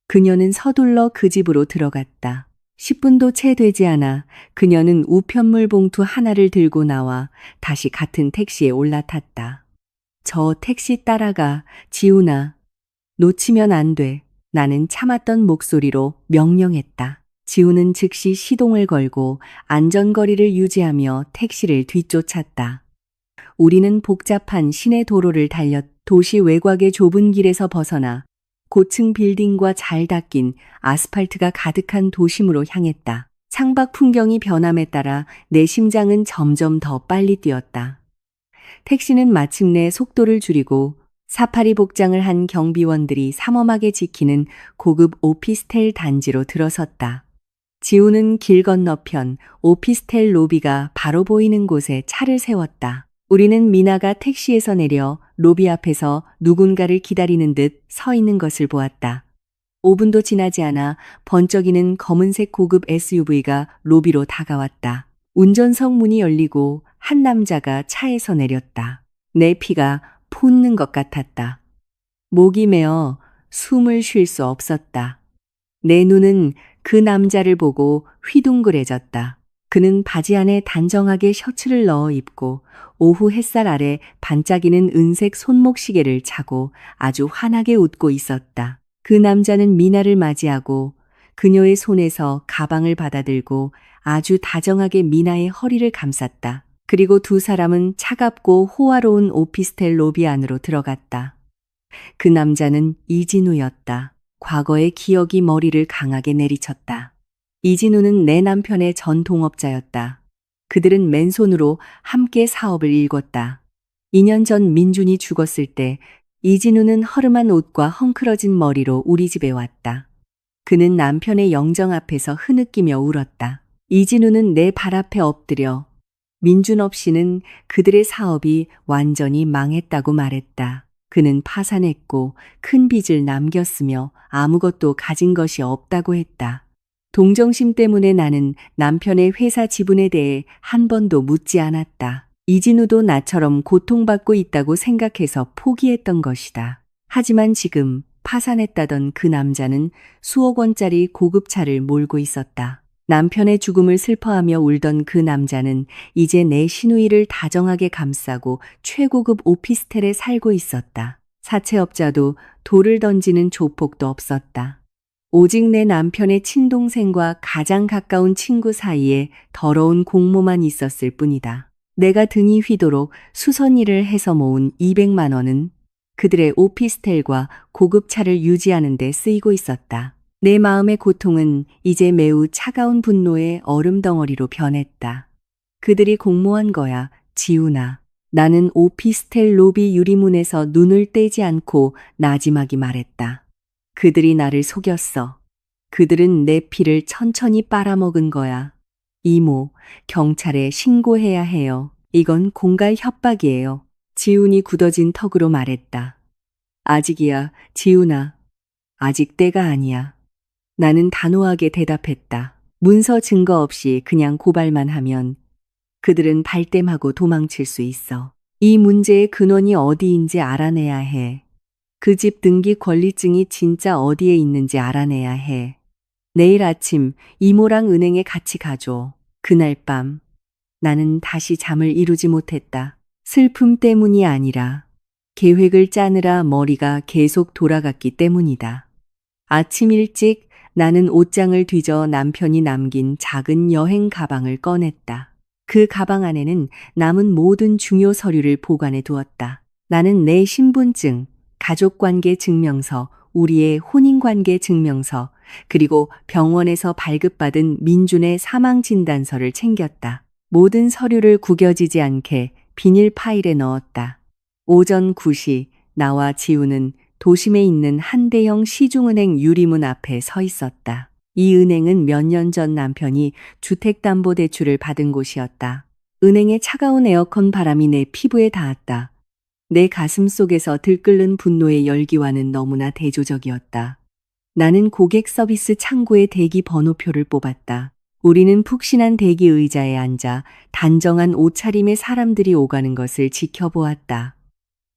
그녀는 서둘러 그 집으로 들어갔다. 10분도 채 되지 않아 그녀는 우편물 봉투 하나를 들고 나와 다시 같은 택시에 올라탔다. 저 택시 따라가, 지훈아. 놓치면 안 돼. 나는 참았던 목소리로 명령했다. 지훈은 즉시 시동을 걸고 안전거리를 유지하며 택시를 뒤쫓았다. 우리는 복잡한 시내 도로를 달려 도시 외곽의 좁은 길에서 벗어나 고층 빌딩과 잘 닦인 아스팔트가 가득한 도심으로 향했다. 창밖 풍경이 변함에 따라 내 심장은 점점 더 빨리 뛰었다. 택시는 마침내 속도를 줄이고 사파리 복장을 한 경비원들이 삼엄하게 지키는 고급 오피스텔 단지로 들어섰다. 지훈은 길 건너편 오피스텔 로비가 바로 보이는 곳에 차를 세웠다. 우리는 미나가 택시에서 내려 로비 앞에서 누군가를 기다리는 듯 서 있는 것을 보았다. 5분도 지나지 않아 번쩍이는 검은색 고급 SUV가 로비로 다가왔다. 운전석 문이 열리고 한 남자가 차에서 내렸다. 내 피가 솟는 것 같았다. 목이 메어 숨을 쉴 수 없었다. 내 눈은 그 남자를 보고 휘둥그레졌다. 그는 바지 안에 단정하게 셔츠를 넣어 입고 오후 햇살 아래 반짝이는 은색 손목시계를 차고 아주 환하게 웃고 있었다. 그 남자는 미나를 맞이하고 그녀의 손에서 가방을 받아들고 아주 다정하게 미나의 허리를 감쌌다. 그리고 두 사람은 차갑고 호화로운 오피스텔 로비 안으로 들어갔다. 그 남자는 이진우였다. 과거의 기억이 머리를 강하게 내리쳤다. 이진우는 내 남편의 전 동업자였다. 그들은 맨손으로 함께 사업을 일궜다. 2년 전 민준이 죽었을 때 이진우는 허름한 옷과 헝클어진 머리로 우리 집에 왔다. 그는 남편의 영정 앞에서 흐느끼며 울었다. 이진우는 내 발 앞에 엎드려 민준 없이는 그들의 사업이 완전히 망했다고 말했다. 그는 파산했고 큰 빚을 남겼으며 아무것도 가진 것이 없다고 했다. 동정심 때문에 나는 남편의 회사 지분에 대해 한 번도 묻지 않았다. 이진우도 나처럼 고통받고 있다고 생각해서 포기했던 것이다. 하지만 지금 파산했다던 그 남자는 수억 원짜리 고급차를 몰고 있었다. 남편의 죽음을 슬퍼하며 울던 그 남자는 이제 내 시누이를 다정하게 감싸고 최고급 오피스텔에 살고 있었다. 사채업자도 돌을 던지는 조폭도 없었다. 오직 내 남편의 친동생과 가장 가까운 친구 사이에 더러운 공모만 있었을 뿐이다. 내가 등이 휘도록 수선 일을 해서 모은 200만 원은 그들의 오피스텔과 고급차를 유지하는 데 쓰이고 있었다. 내 마음의 고통은 이제 매우 차가운 분노의 얼음덩어리로 변했다. 그들이 공모한 거야, 지훈아. 나는 오피스텔 로비 유리문에서 눈을 떼지 않고 나지막이 말했다. 그들이 나를 속였어. 그들은 내 피를 천천히 빨아먹은 거야. 이모, 경찰에 신고해야 해요. 이건 공갈 협박이에요. 지훈이 굳어진 턱으로 말했다. 아직이야, 지훈아. 아직 때가 아니야. 나는 단호하게 대답했다. 문서 증거 없이 그냥 고발만 하면 그들은 발뺌하고 도망칠 수 있어. 이 문제의 근원이 어디인지 알아내야 해. 그 집 등기 권리증이 진짜 어디에 있는지 알아내야 해. 내일 아침 이모랑 은행에 같이 가줘. 그날 밤 나는 다시 잠을 이루지 못했다. 슬픔 때문이 아니라 계획을 짜느라 머리가 계속 돌아갔기 때문이다. 아침 일찍 나는 옷장을 뒤져 남편이 남긴 작은 여행 가방을 꺼냈다. 그 가방 안에는 남은 모든 중요 서류를 보관해 두었다. 나는 내 신분증, 가족관계 증명서, 우리의 혼인관계 증명서, 그리고 병원에서 발급받은 민준의 사망진단서를 챙겼다. 모든 서류를 구겨지지 않게 비닐 파일에 넣었다. 오전 9시 나와 지우는 도심에 있는 한 대형 시중은행 유리문 앞에 서 있었다. 이 은행은 몇 년 전 남편이 주택담보대출을 받은 곳이었다. 은행의 차가운 에어컨 바람이 내 피부에 닿았다. 내 가슴 속에서 들끓는 분노의 열기와는 너무나 대조적이었다. 나는 고객 서비스 창구의 대기 번호표를 뽑았다. 우리는 푹신한 대기 의자에 앉아 단정한 옷차림의 사람들이 오가는 것을 지켜보았다.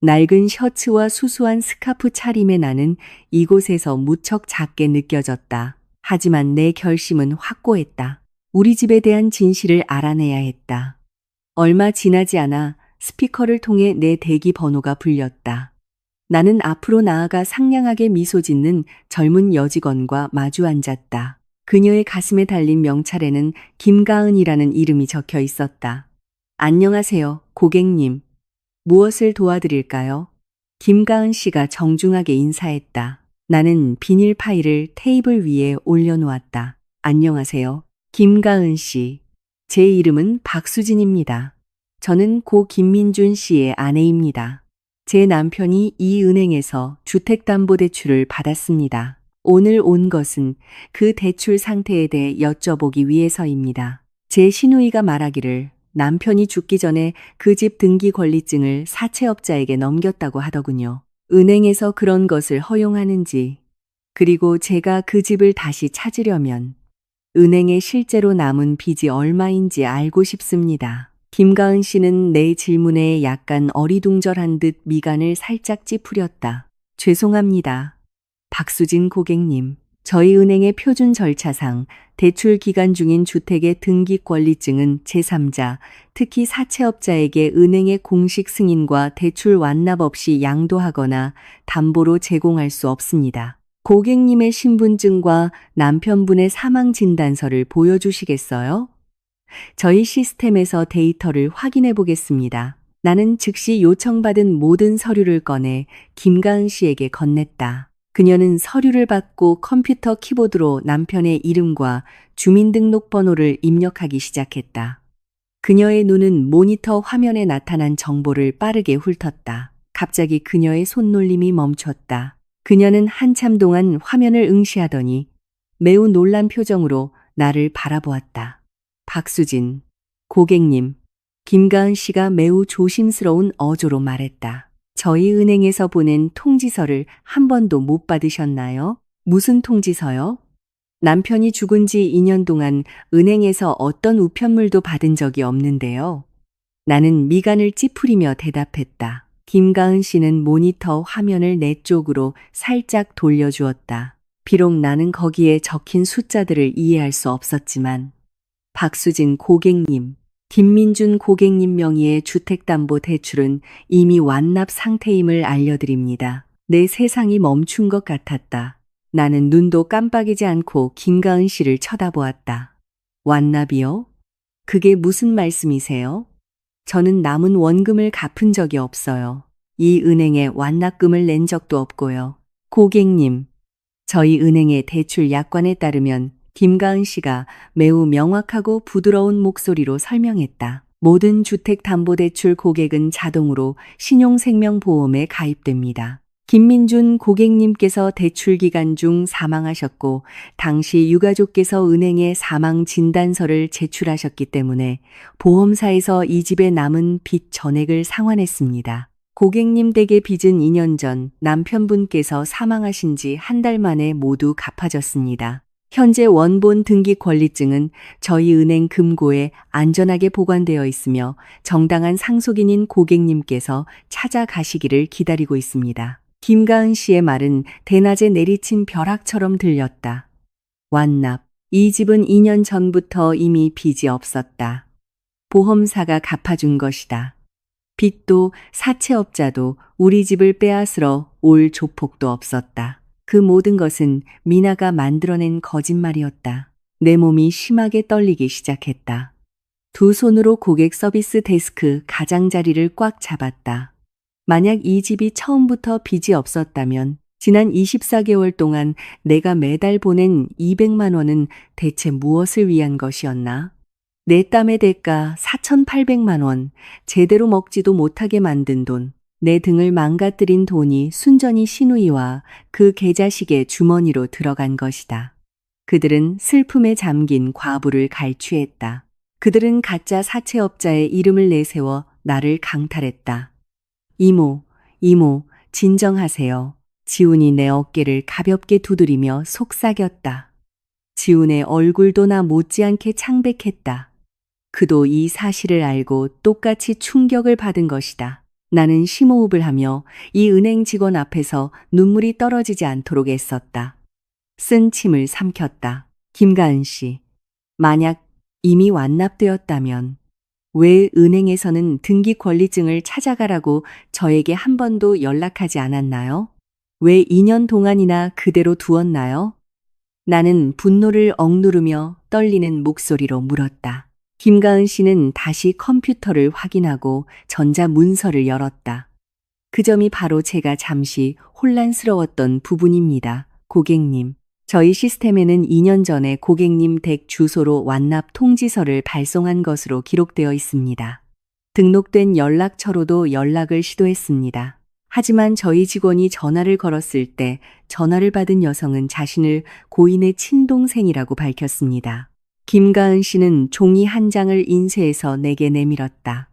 낡은 셔츠와 수수한 스카프 차림의 나는 이곳에서 무척 작게 느껴졌다. 하지만 내 결심은 확고했다. 우리 집에 대한 진실을 알아내야 했다. 얼마 지나지 않아 스피커를 통해 내 대기 번호가 불렸다. 나는 앞으로 나아가 상냥하게 미소 짓는 젊은 여직원과 마주 앉았다. 그녀의 가슴에 달린 명찰에는 김가은이라는 이름이 적혀 있었다. 안녕하세요, 고객님. 무엇을 도와드릴까요? 김가은 씨가 정중하게 인사했다. 나는 비닐 파일을 테이블 위에 올려놓았다. 안녕하세요, 김가은 씨. 제 이름은 박수진입니다. 저는 고 김민준 씨의 아내입니다. 제 남편이 이 은행에서 주택담보대출을 받았습니다. 오늘 온 것은 그 대출 상태에 대해 여쭤보기 위해서입니다. 제 시누이가 말하기를 남편이 죽기 전에 그 집 등기 권리증을 사채업자에게 넘겼다고 하더군요. 은행에서 그런 것을 허용하는지, 그리고 제가 그 집을 다시 찾으려면 은행에 실제로 남은 빚이 얼마인지 알고 싶습니다. 김가은 씨는 내 질문에 약간 어리둥절한 듯 미간을 살짝 찌푸렸다. 죄송합니다, 박수진 고객님. 저희 은행의 표준 절차상 대출 기간 중인 주택의 등기 권리증은 제3자, 특히 사채업자에게 은행의 공식 승인과 대출 완납 없이 양도하거나 담보로 제공할 수 없습니다. 고객님의 신분증과 남편분의 사망진단서를 보여주시겠어요? 저희 시스템에서 데이터를 확인해 보겠습니다. 나는 즉시 요청받은 모든 서류를 꺼내 김가은 씨에게 건넸다. 그녀는 서류를 받고 컴퓨터 키보드로 남편의 이름과 주민등록번호를 입력하기 시작했다. 그녀의 눈은 모니터 화면에 나타난 정보를 빠르게 훑었다. 갑자기 그녀의 손놀림이 멈췄다. 그녀는 한참 동안 화면을 응시하더니 매우 놀란 표정으로 나를 바라보았다. 박수진, 고객님, 김가은 씨가 매우 조심스러운 어조로 말했다. 저희 은행에서 보낸 통지서를 한 번도 못 받으셨나요? 무슨 통지서요? 남편이 죽은 지 2년 동안 은행에서 어떤 우편물도 받은 적이 없는데요. 나는 미간을 찌푸리며 대답했다. 김가은 씨는 모니터 화면을 내 쪽으로 살짝 돌려주었다. 비록 나는 거기에 적힌 숫자들을 이해할 수 없었지만 박수진 고객님, 김민준 고객님 명의의 주택담보대출은 이미 완납 상태임을 알려드립니다. 내 세상이 멈춘 것 같았다. 나는 눈도 깜빡이지 않고 김가은 씨를 쳐다보았다. 완납이요? 그게 무슨 말씀이세요? 저는 남은 원금을 갚은 적이 없어요. 이 은행에 완납금을 낸 적도 없고요. 고객님, 저희 은행의 대출 약관에 따르면 김가은 씨가 매우 명확하고 부드러운 목소리로 설명했다. 모든 주택담보대출 고객은 자동으로 신용생명보험에 가입됩니다. 김민준 고객님께서 대출 기간 중 사망하셨고 당시 유가족께서 은행에 사망 진단서를 제출하셨기 때문에 보험사에서 이 집에 남은 빚 전액을 상환했습니다. 고객님 댁의 빚은 2년 전 남편분께서 사망하신 지 한 달 만에 모두 갚아졌습니다. 현재 원본 등기 권리증은 저희 은행 금고에 안전하게 보관되어 있으며 정당한 상속인인 고객님께서 찾아가시기를 기다리고 있습니다. 김가은 씨의 말은 대낮에 내리친 벼락처럼 들렸다. 완납. 이 집은 2년 전부터 이미 빚이 없었다. 보험사가 갚아준 것이다. 빚도 사채업자도 우리 집을 빼앗으러 올 조폭도 없었다. 그 모든 것은 미나가 만들어낸 거짓말이었다. 내 몸이 심하게 떨리기 시작했다. 두 손으로 고객 서비스 데스크 가장자리를 꽉 잡았다. 만약 이 집이 처음부터 빚이 없었다면 지난 24개월 동안 내가 매달 보낸 200만 원은 대체 무엇을 위한 것이었나? 내 땀의 대가 4,800만 원, 제대로 먹지도 못하게 만든 돈, 내 등을 망가뜨린 돈이 순전히 신우이와 그 개자식의 주머니로 들어간 것이다. 그들은 슬픔에 잠긴 과부를 갈취했다. 그들은 가짜 사채업자의 이름을 내세워 나를 강탈했다. 이모, 진정하세요. 지훈이 내 어깨를 가볍게 두드리며 속삭였다. 지훈의 얼굴도 나 못지않게 창백했다. 그도 이 사실을 알고 똑같이 충격을 받은 것이다. 나는 심호흡을 하며 이 은행 직원 앞에서 눈물이 떨어지지 않도록 애썼다. 쓴 침을 삼켰다. 김가은 씨, 만약 이미 완납되었다면 왜 은행에서는 등기 권리증을 찾아가라고 저에게 한 번도 연락하지 않았나요? 왜 2년 동안이나 그대로 두었나요? 나는 분노를 억누르며 떨리는 목소리로 물었다. 김가은 씨는 다시 컴퓨터를 확인하고 전자문서를 열었다. 그 점이 바로 제가 잠시 혼란스러웠던 부분입니다. 고객님, 저희 시스템에는 2년 전에 고객님 댁 주소로 완납 통지서를 발송한 것으로 기록되어 있습니다. 등록된 연락처로도 연락을 시도했습니다. 하지만 저희 직원이 전화를 걸었을 때 전화를 받은 여성은 자신을 고인의 친동생이라고 밝혔습니다. 김가은 씨는 종이 한 장을 인쇄해서 내게 내밀었다.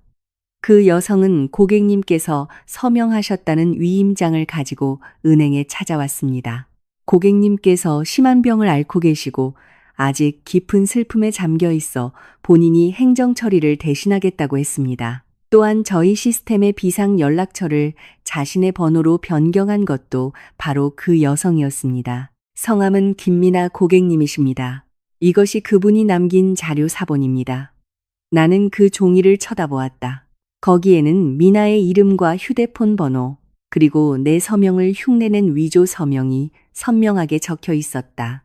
그 여성은 고객님께서 서명하셨다는 위임장을 가지고 은행에 찾아왔습니다. 고객님께서 심한 병을 앓고 계시고 아직 깊은 슬픔에 잠겨 있어 본인이 행정 처리를 대신하겠다고 했습니다. 또한 저희 시스템의 비상 연락처를 자신의 번호로 변경한 것도 바로 그 여성이었습니다. 성함은 김미나 고객님이십니다. 이것이 그분이 남긴 자료 사본입니다. 나는 그 종이를 쳐다보았다. 거기에는 미나의 이름과 휴대폰 번호, 그리고 내 서명을 흉내낸 위조 서명이 선명하게 적혀 있었다.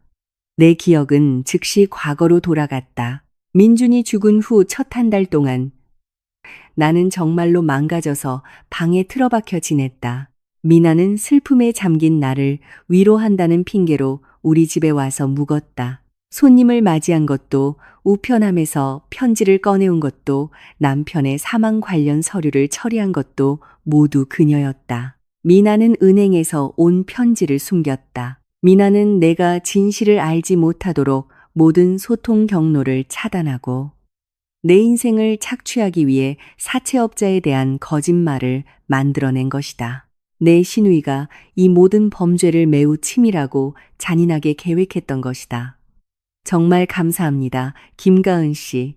내 기억은 즉시 과거로 돌아갔다. 민준이 죽은 후 첫 한 달 동안 나는 정말로 망가져서 방에 틀어박혀 지냈다. 미나는 슬픔에 잠긴 나를 위로한다는 핑계로 우리 집에 와서 묵었다. 손님을 맞이한 것도, 우편함에서 편지를 꺼내온 것도, 남편의 사망 관련 서류를 처리한 것도 모두 그녀였다. 미나는 은행에서 온 편지를 숨겼다. 미나는 내가 진실을 알지 못하도록 모든 소통 경로를 차단하고 내 인생을 착취하기 위해 사채업자에 대한 거짓말을 만들어낸 것이다. 내 시누이가 이 모든 범죄를 매우 치밀하고 잔인하게 계획했던 것이다. 정말 감사합니다, 김가은 씨.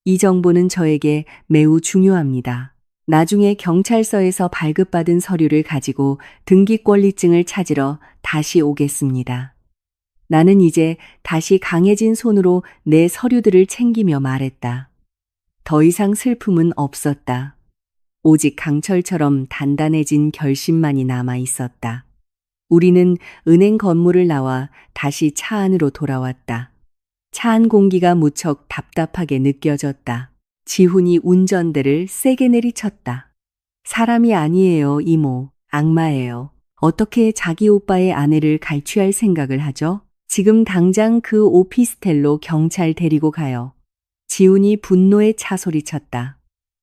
이 정보는 저에게 매우 중요합니다. 나중에 경찰서에서 발급받은 서류를 가지고 등기권리증을 찾으러 다시 오겠습니다. 나는 이제 다시 강해진 손으로 내 서류들을 챙기며 말했다. 더 이상 슬픔은 없었다. 오직 강철처럼 단단해진 결심만이 남아 있었다. 우리는 은행 건물을 나와 다시 차 안으로 돌아왔다. 차 안 공기가 무척 답답하게 느껴졌다. 지훈이 운전대를 세게 내리쳤다. 사람이 아니에요, 이모. 악마예요. 어떻게 자기 오빠의 아내를 갈취할 생각을 하죠? 지금 당장 그 오피스텔로 경찰 데리고 가요. 지훈이 분노에 차 소리쳤다.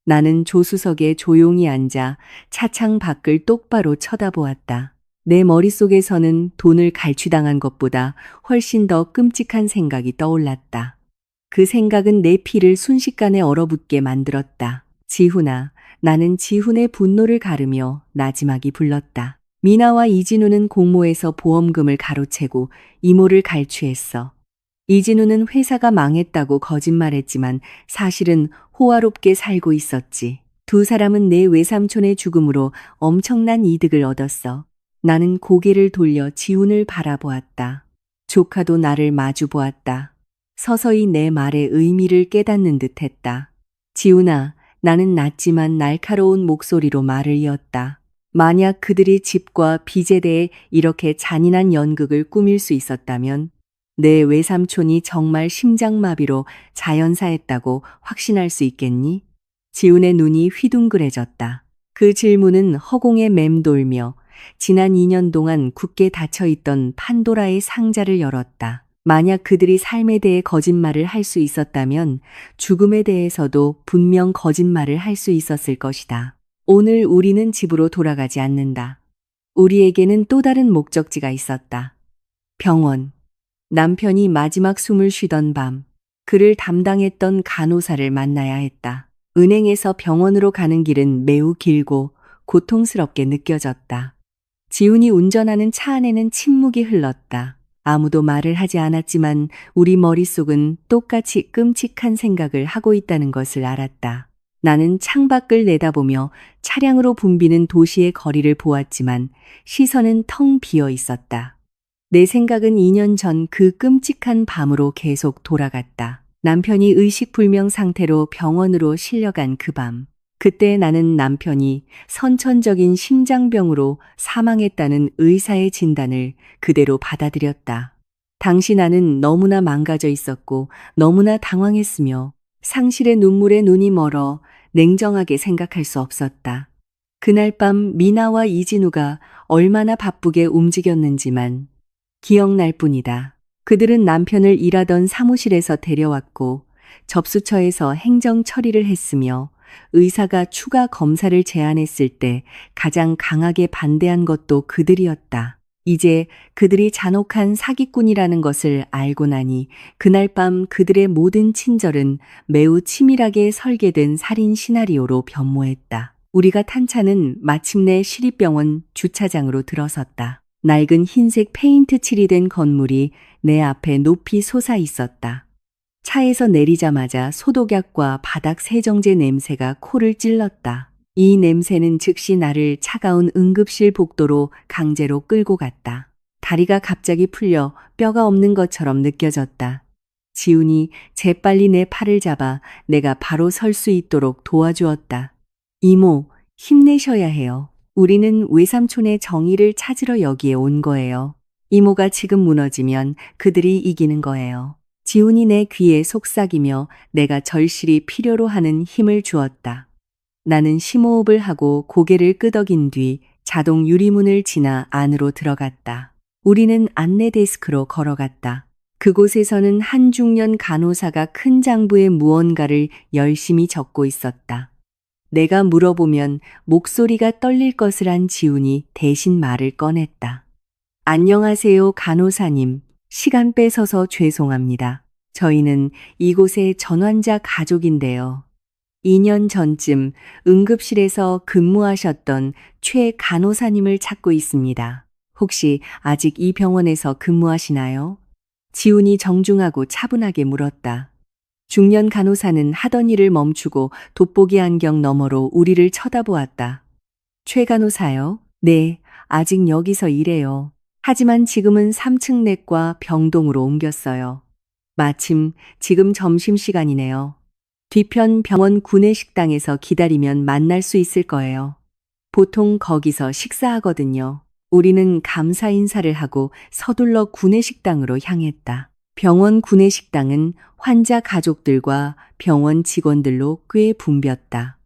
나는 조수석에 조용히 앉아 차창 밖을 똑바로 쳐다보았다. 내 머릿속에서는 돈을 갈취당한 것보다 훨씬 더 끔찍한 생각이 떠올랐다. 그 생각은 내 피를 순식간에 얼어붙게 만들었다. 지훈아, 나는 지훈의 분노를 가르며 나지막이 불렀다. 미나와 이진우는 공모에서 보험금을 가로채고 이모를 갈취했어. 이진우는 회사가 망했다고 거짓말했지만 사실은 호화롭게 살고 있었지. 두 사람은 내 외삼촌의 죽음으로 엄청난 이득을 얻었어. 나는 고개를 돌려 지훈을 바라보았다. 조카도 나를 마주 보았다. 서서히 내 말의 의미를 깨닫는 듯 했다. 지훈아, 나는 낮지만 날카로운 목소리로 말을 이었다. 만약 그들이 집과 빚에 대해 이렇게 잔인한 연극을 꾸밀 수 있었다면 내 외삼촌이 정말 심장마비로 자연사했다고 확신할 수 있겠니? 지훈의 눈이 휘둥그레졌다. 그 질문은 허공에 맴돌며 지난 2년 동안 굳게 닫혀있던 판도라의 상자를 열었다. 만약 그들이 삶에 대해 거짓말을 할 수 있었다면 죽음에 대해서도 분명 거짓말을 할 수 있었을 것이다. 오늘 우리는 집으로 돌아가지 않는다. 우리에게는 또 다른 목적지가 있었다. 병원. 남편이 마지막 숨을 쉬던 밤, 그를 담당했던 간호사를 만나야 했다. 은행에서 병원으로 가는 길은 매우 길고 고통스럽게 느껴졌다. 지훈이 운전하는 차 안에는 침묵이 흘렀다. 아무도 말을 하지 않았지만 우리 머릿속은 똑같이 끔찍한 생각을 하고 있다는 것을 알았다. 나는 창밖을 내다보며 차량으로 붐비는 도시의 거리를 보았지만 시선은 텅 비어 있었다. 내 생각은 2년 전 그 끔찍한 밤으로 계속 돌아갔다. 남편이 의식불명 상태로 병원으로 실려간 그 밤. 그때 나는 남편이 선천적인 심장병으로 사망했다는 의사의 진단을 그대로 받아들였다. 당시 나는 너무나 망가져 있었고 너무나 당황했으며 상실의 눈물에 눈이 멀어 냉정하게 생각할 수 없었다. 그날 밤 미나와 이진우가 얼마나 바쁘게 움직였는지만 기억날 뿐이다. 그들은 남편을 일하던 사무실에서 데려왔고 접수처에서 행정 처리를 했으며 의사가 추가 검사를 제안했을 때 가장 강하게 반대한 것도 그들이었다. 이제 그들이 잔혹한 사기꾼이라는 것을 알고 나니 그날 밤 그들의 모든 친절은 매우 치밀하게 설계된 살인 시나리오로 변모했다. 우리가 탄 차는 마침내 시립병원 주차장으로 들어섰다. 낡은 흰색 페인트 칠이 된 건물이 내 앞에 높이 솟아 있었다. 차에서 내리자마자 소독약과 바닥 세정제 냄새가 코를 찔렀다. 이 냄새는 즉시 나를 차가운 응급실 복도로 강제로 끌고 갔다. 다리가 갑자기 풀려 뼈가 없는 것처럼 느껴졌다. 지훈이 재빨리 내 팔을 잡아 내가 바로 설 수 있도록 도와주었다. 이모, 힘내셔야 해요. 우리는 외삼촌의 정의를 찾으러 여기에 온 거예요. 이모가 지금 무너지면 그들이 이기는 거예요. 지훈이 내 귀에 속삭이며 내가 절실히 필요로 하는 힘을 주었다. 나는 심호흡을 하고 고개를 끄덕인 뒤 자동 유리문을 지나 안으로 들어갔다. 우리는 안내 데스크로 걸어갔다. 그곳에서는 한 중년 간호사가 큰 장부에 무언가를 열심히 적고 있었다. 내가 물어보면 목소리가 떨릴 것을 안 지훈이 대신 말을 꺼냈다. 안녕하세요, 간호사님. 시간 뺏어서 죄송합니다. 저희는 이곳의 전환자 가족인데요. 2년 전쯤 응급실에서 근무하셨던 최 간호사님을 찾고 있습니다. 혹시 아직 이 병원에서 근무하시나요? 지훈이 정중하고 차분하게 물었다. 중년 간호사는 하던 일을 멈추고 돋보기 안경 너머로 우리를 쳐다보았다. 최 간호사요? 네, 아직 여기서 일해요. 하지만 지금은 3층 내과 병동으로 옮겼어요. 마침 지금 점심시간이네요. 뒤편 병원 구내식당에서 기다리면 만날 수 있을 거예요. 보통 거기서 식사하거든요. 우리는 감사 인사를 하고 서둘러 구내식당으로 향했다. 병원 구내식당은 환자 가족들과 병원 직원들로 꽤 붐볐다.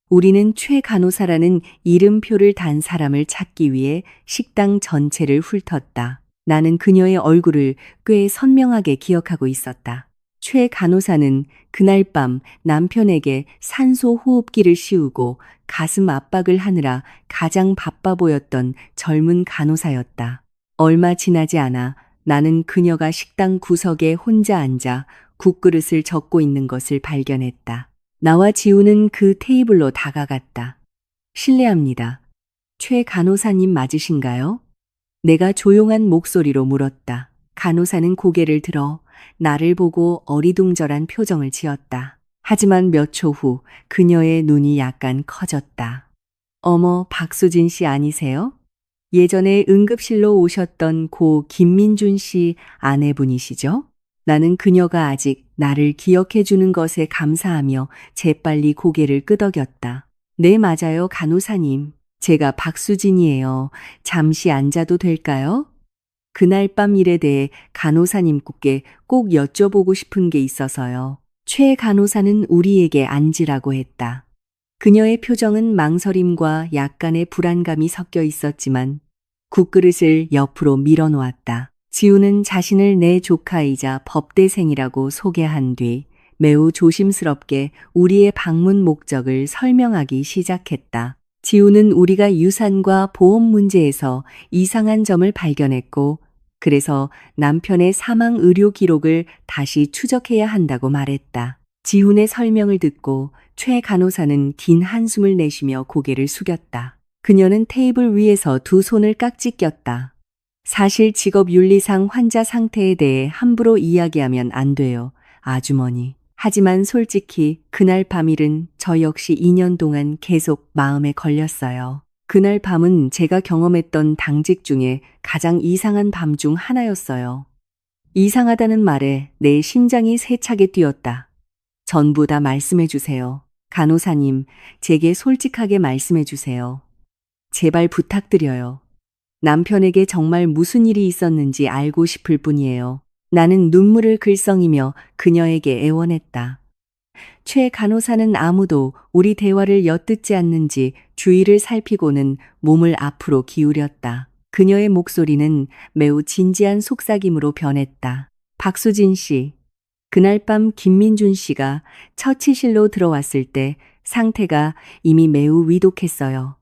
우리는 최 간호사라는 이름표를 단 사람을 찾기 위해 식당 전체를 훑었다. 나는 그녀의 얼굴을 꽤 선명하게 기억하고 있었다. 최 간호사는 그날 밤 남편에게 산소 호흡기를 씌우고 가슴 압박을 하느라 가장 바빠 보였던 젊은 간호사였다. 얼마 지나지 않아 나는 그녀가 식당 구석에 혼자 앉아 국그릇을 젓고 있는 것을 발견했다. 나와 지우는 그 테이블로 다가갔다. 실례합니다. 최 간호사님 맞으신가요? 내가 조용한 목소리로 물었다. 간호사는 고개를 들어 나를 보고 어리둥절한 표정을 지었다. 하지만 몇 초 후 그녀의 눈이 약간 커졌다. 어머, 박수진 씨 아니세요? 예전에 응급실로 오셨던 고 김민준 씨 아내분이시죠? 나는 그녀가 아직 나를 기억해 주는 것에 감사하며 재빨리 고개를 끄덕였다. 네, 맞아요, 간호사님. 제가 박수진이에요. 잠시 앉아도 될까요? 그날 밤 일에 대해 간호사님께 꼭 여쭤보고 싶은 게 있어서요. 최 간호사는 우리에게 앉으라고 했다. 그녀의 표정은 망설임과 약간의 불안감이 섞여 있었지만 국그릇을 옆으로 밀어놓았다. 지우는 자신을 내 조카이자 법대생이라고 소개한 뒤 매우 조심스럽게 우리의 방문 목적을 설명하기 시작했다. 지우는 우리가 유산과 보험 문제에서 이상한 점을 발견했고 그래서 남편의 사망 의료 기록을 다시 추적해야 한다고 말했다. 지훈의 설명을 듣고 최 간호사는 긴 한숨을 내쉬며 고개를 숙였다. 그녀는 테이블 위에서 두 손을 깍지 꼈다. 사실 직업윤리상 환자 상태에 대해 함부로 이야기하면 안 돼요, 아주머니. 하지만 솔직히 그날 밤일은 저 역시 2년 동안 계속 마음에 걸렸어요. 그날 밤은 제가 경험했던 당직 중에 가장 이상한 밤 중 하나였어요. 이상하다는 말에 내 심장이 세차게 뛰었다. 전부 다 말씀해 주세요. 간호사님, 제게 솔직하게 말씀해 주세요. 제발 부탁드려요. 남편에게 정말 무슨 일이 있었는지 알고 싶을 뿐이에요. 나는 눈물을 글썽이며 그녀에게 애원했다. 최 간호사는 아무도 우리 대화를 엿듣지 않는지 주위를 살피고는 몸을 앞으로 기울였다. 그녀의 목소리는 매우 진지한 속삭임으로 변했다. 박수진 씨, 그날 밤 김민준 씨가 처치실로 들어왔을 때 상태가 이미 매우 위독했어요.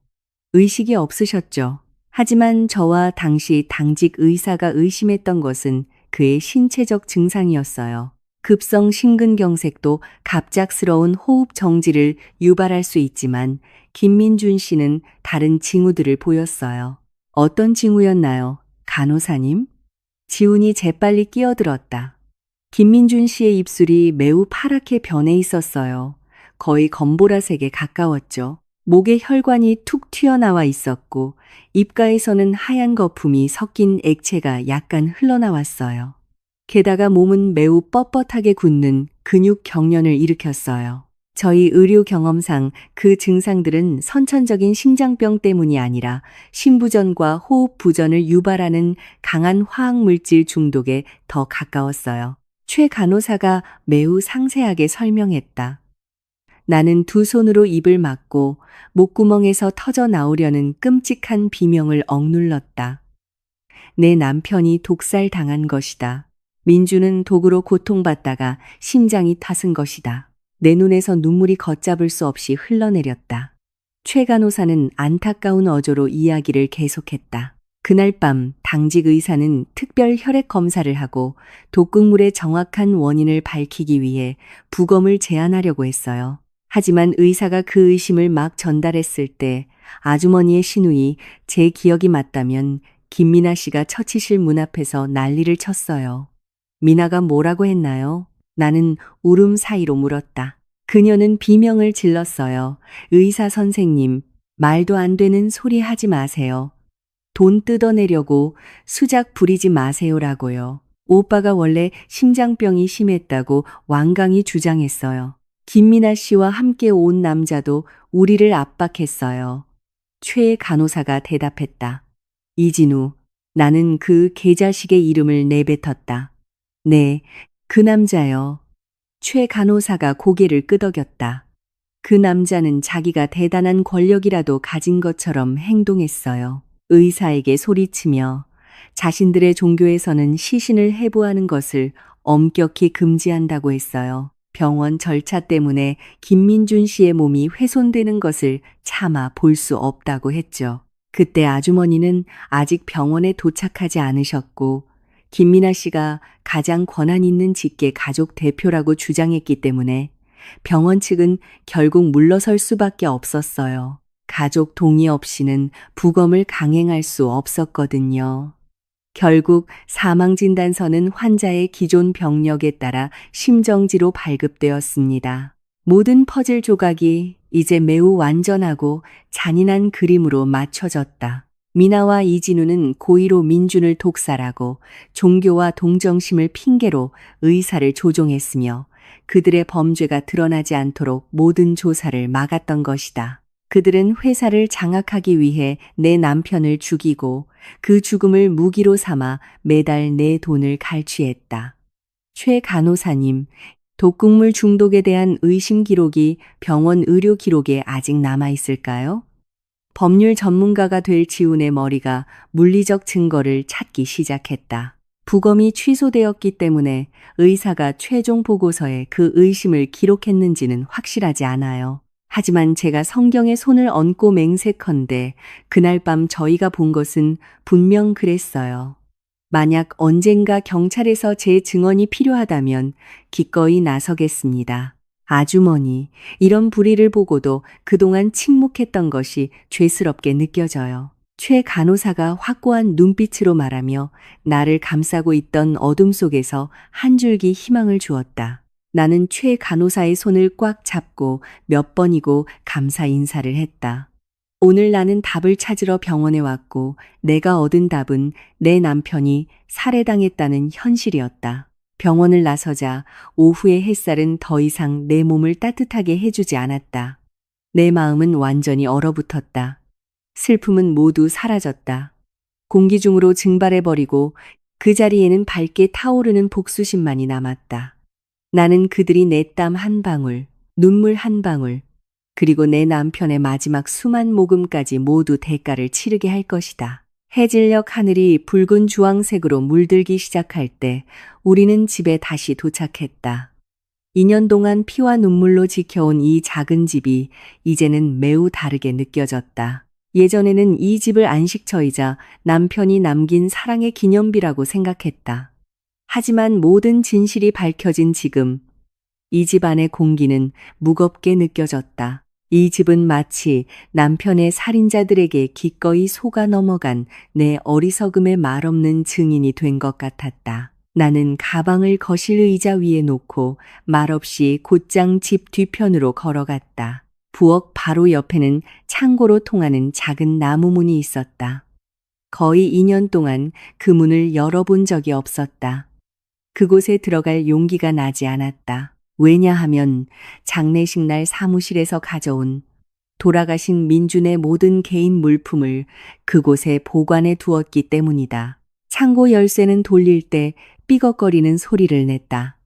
의식이 없으셨죠? 하지만 저와 당시 당직 의사가 의심했던 것은 그의 신체적 증상이었어요. 급성 심근경색도 갑작스러운 호흡 정지를 유발할 수 있지만 김민준 씨는 다른 징후들을 보였어요. 어떤 징후였나요, 간호사님? 지훈이 재빨리 끼어들었다. 김민준 씨의 입술이 매우 파랗게 변해 있었어요. 거의 검보라색에 가까웠죠. 목에 혈관이 툭 튀어나와 있었고 입가에서는 하얀 거품이 섞인 액체가 약간 흘러나왔어요. 게다가 몸은 매우 뻣뻣하게 굳는 근육 경련을 일으켰어요. 저희 의료 경험상 그 증상들은 선천적인 심장병 때문이 아니라 심부전과 호흡 부전을 유발하는 강한 화학물질 중독에 더 가까웠어요. 최 간호사가 매우 상세하게 설명했다. 나는 두 손으로 입을 막고 목구멍에서 터져 나오려는 끔찍한 비명을 억눌렀다. 내 남편이 독살당한 것이다. 민주는 독으로 고통받다가 심장이 타슨 것이다. 내 눈에서 눈물이 걷잡을 수 없이 흘러내렸다. 최 간호사는 안타까운 어조로 이야기를 계속했다. 그날 밤 당직 의사는 특별 혈액 검사를 하고 독극물의 정확한 원인을 밝히기 위해 부검을 제안하려고 했어요. 하지만 의사가 그 의심을 막 전달했을 때 아주머니의 시누이, 제 기억이 맞다면 김미나 씨가 처치실 문 앞에서 난리를 쳤어요. 미나가 뭐라고 했나요? 나는 울음 사이로 물었다. 그녀는 비명을 질렀어요. 의사 선생님, 말도 안 되는 소리 하지 마세요. 돈 뜯어내려고 수작 부리지 마세요라고요. 오빠가 원래 심장병이 심했다고 완강히 주장했어요. 김민아 씨와 함께 온 남자도 우리를 압박했어요. 최 간호사가 대답했다. 이진우, 나는 그 개자식의 이름을 내뱉었다. 네, 그 남자요. 최 간호사가 고개를 끄덕였다. 그 남자는 자기가 대단한 권력이라도 가진 것처럼 행동했어요. 의사에게 소리치며 자신들의 종교에서는 시신을 해부하는 것을 엄격히 금지한다고 했어요. 병원 절차 때문에 김민준 씨의 몸이 훼손되는 것을 차마 볼 수 없다고 했죠. 그때 아주머니는 아직 병원에 도착하지 않으셨고 김민아 씨가 가장 권한 있는 직계 가족 대표라고 주장했기 때문에 병원 측은 결국 물러설 수밖에 없었어요. 가족 동의 없이는 부검을 강행할 수 없었거든요. 결국 사망진단서는 환자의 기존 병력에 따라 심정지로 발급되었습니다. 모든 퍼즐 조각이 이제 매우 완전하고 잔인한 그림으로 맞춰졌다. 미나와 이진우는 고의로 민준을 독살하고 종교와 동정심을 핑계로 의사를 조종했으며 그들의 범죄가 드러나지 않도록 모든 조사를 막았던 것이다. 그들은 회사를 장악하기 위해 내 남편을 죽이고 그 죽음을 무기로 삼아 매달 내 돈을 갈취했다. 최 간호사님, 독극물 중독에 대한 의심 기록이 병원 의료 기록에 아직 남아 있을까요? 법률 전문가가 될 지훈의 머리가 물리적 증거를 찾기 시작했다. 부검이 취소되었기 때문에 의사가 최종 보고서에 그 의심을 기록했는지는 확실하지 않아요. 하지만 제가 성경에 손을 얹고 맹세컨대 그날 밤 저희가 본 것은 분명 그랬어요. 만약 언젠가 경찰에서 제 증언이 필요하다면 기꺼이 나서겠습니다. 아주머니, 이런 불의를 보고도 그동안 침묵했던 것이 죄스럽게 느껴져요. 최 간호사가 확고한 눈빛으로 말하며 나를 감싸고 있던 어둠 속에서 한 줄기 희망을 주었다. 나는 최 간호사의 손을 꽉 잡고 몇 번이고 감사 인사를 했다. 오늘 나는 답을 찾으러 병원에 왔고 내가 얻은 답은 내 남편이 살해당했다는 현실이었다. 병원을 나서자 오후의 햇살은 더 이상 내 몸을 따뜻하게 해주지 않았다. 내 마음은 완전히 얼어붙었다. 슬픔은 모두 사라졌다. 공기 중으로 증발해버리고 그 자리에는 밝게 타오르는 복수심만이 남았다. 나는 그들이 내 땀 한 방울, 눈물 한 방울, 그리고 내 남편의 마지막 수만 모금까지 모두 대가를 치르게 할 것이다. 해질녘 하늘이 붉은 주황색으로 물들기 시작할 때 우리는 집에 다시 도착했다. 2년 동안 피와 눈물로 지켜온 이 작은 집이 이제는 매우 다르게 느껴졌다. 예전에는 이 집을 안식처이자 남편이 남긴 사랑의 기념비라고 생각했다. 하지만 모든 진실이 밝혀진 지금 이 집 안의 공기는 무겁게 느껴졌다. 이 집은 마치 남편의 살인자들에게 기꺼이 속아 넘어간 내 어리석음의 말없는 증인이 된 것 같았다. 나는 가방을 거실 의자 위에 놓고 말없이 곧장 집 뒤편으로 걸어갔다. 부엌 바로 옆에는 창고로 통하는 작은 나무 문이 있었다. 거의 2년 동안 그 문을 열어본 적이 없었다. 그곳에 들어갈 용기가 나지 않았다. 왜냐하면 장례식 날 사무실에서 가져온 돌아가신 민준의 모든 개인 물품을 그곳에 보관해 두었기 때문이다. 창고 열쇠는 돌릴 때 삐걱거리는 소리를 냈다.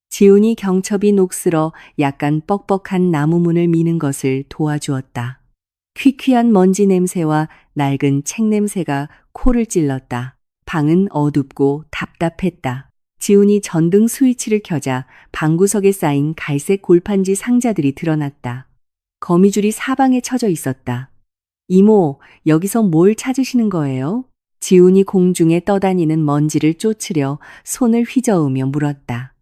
지훈이 경첩이 녹슬어 약간 뻑뻑한 나무 문을 미는 것을 도와주었다. 퀴퀴한 먼지 냄새와 낡은 책 냄새가 코를 찔렀다. 방은 어둡고 답답했다. 지훈이 전등 스위치를 켜자 방구석에 쌓인 갈색 골판지 상자들이 드러났다. 거미줄이 사방에 쳐져 있었다. 이모, 여기서 뭘 찾으시는 거예요? 지훈이 공중에 떠다니는 먼지를 쫓으려 손을 휘저으며 물었다.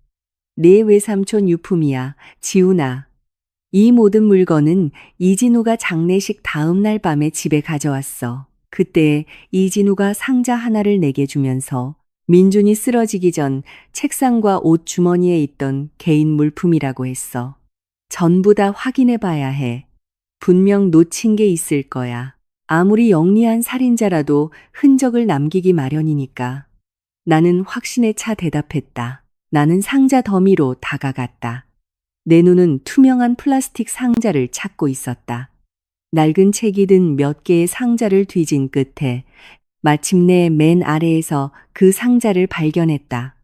내 외삼촌 유품이야, 지훈아. 이 모든 물건은 이진우가 장례식 다음 날 밤에 집에 가져왔어. 그때 이진우가 상자 하나를 내게 주면서 민준이 쓰러지기 전 책상과 옷 주머니에 있던 개인 물품이라고 했어. 전부 다 확인해 봐야 해. 분명 놓친 게 있을 거야. 아무리 영리한 살인자라도 흔적을 남기기 마련이니까. 나는 확신에 차 대답했다. 나는 상자 더미로 다가갔다. 내 눈은 투명한 플라스틱 상자를 찾고 있었다. 낡은 책이 든 몇 개의 상자를 뒤진 끝에 마침내 맨 아래에서 그 상자를 발견했다.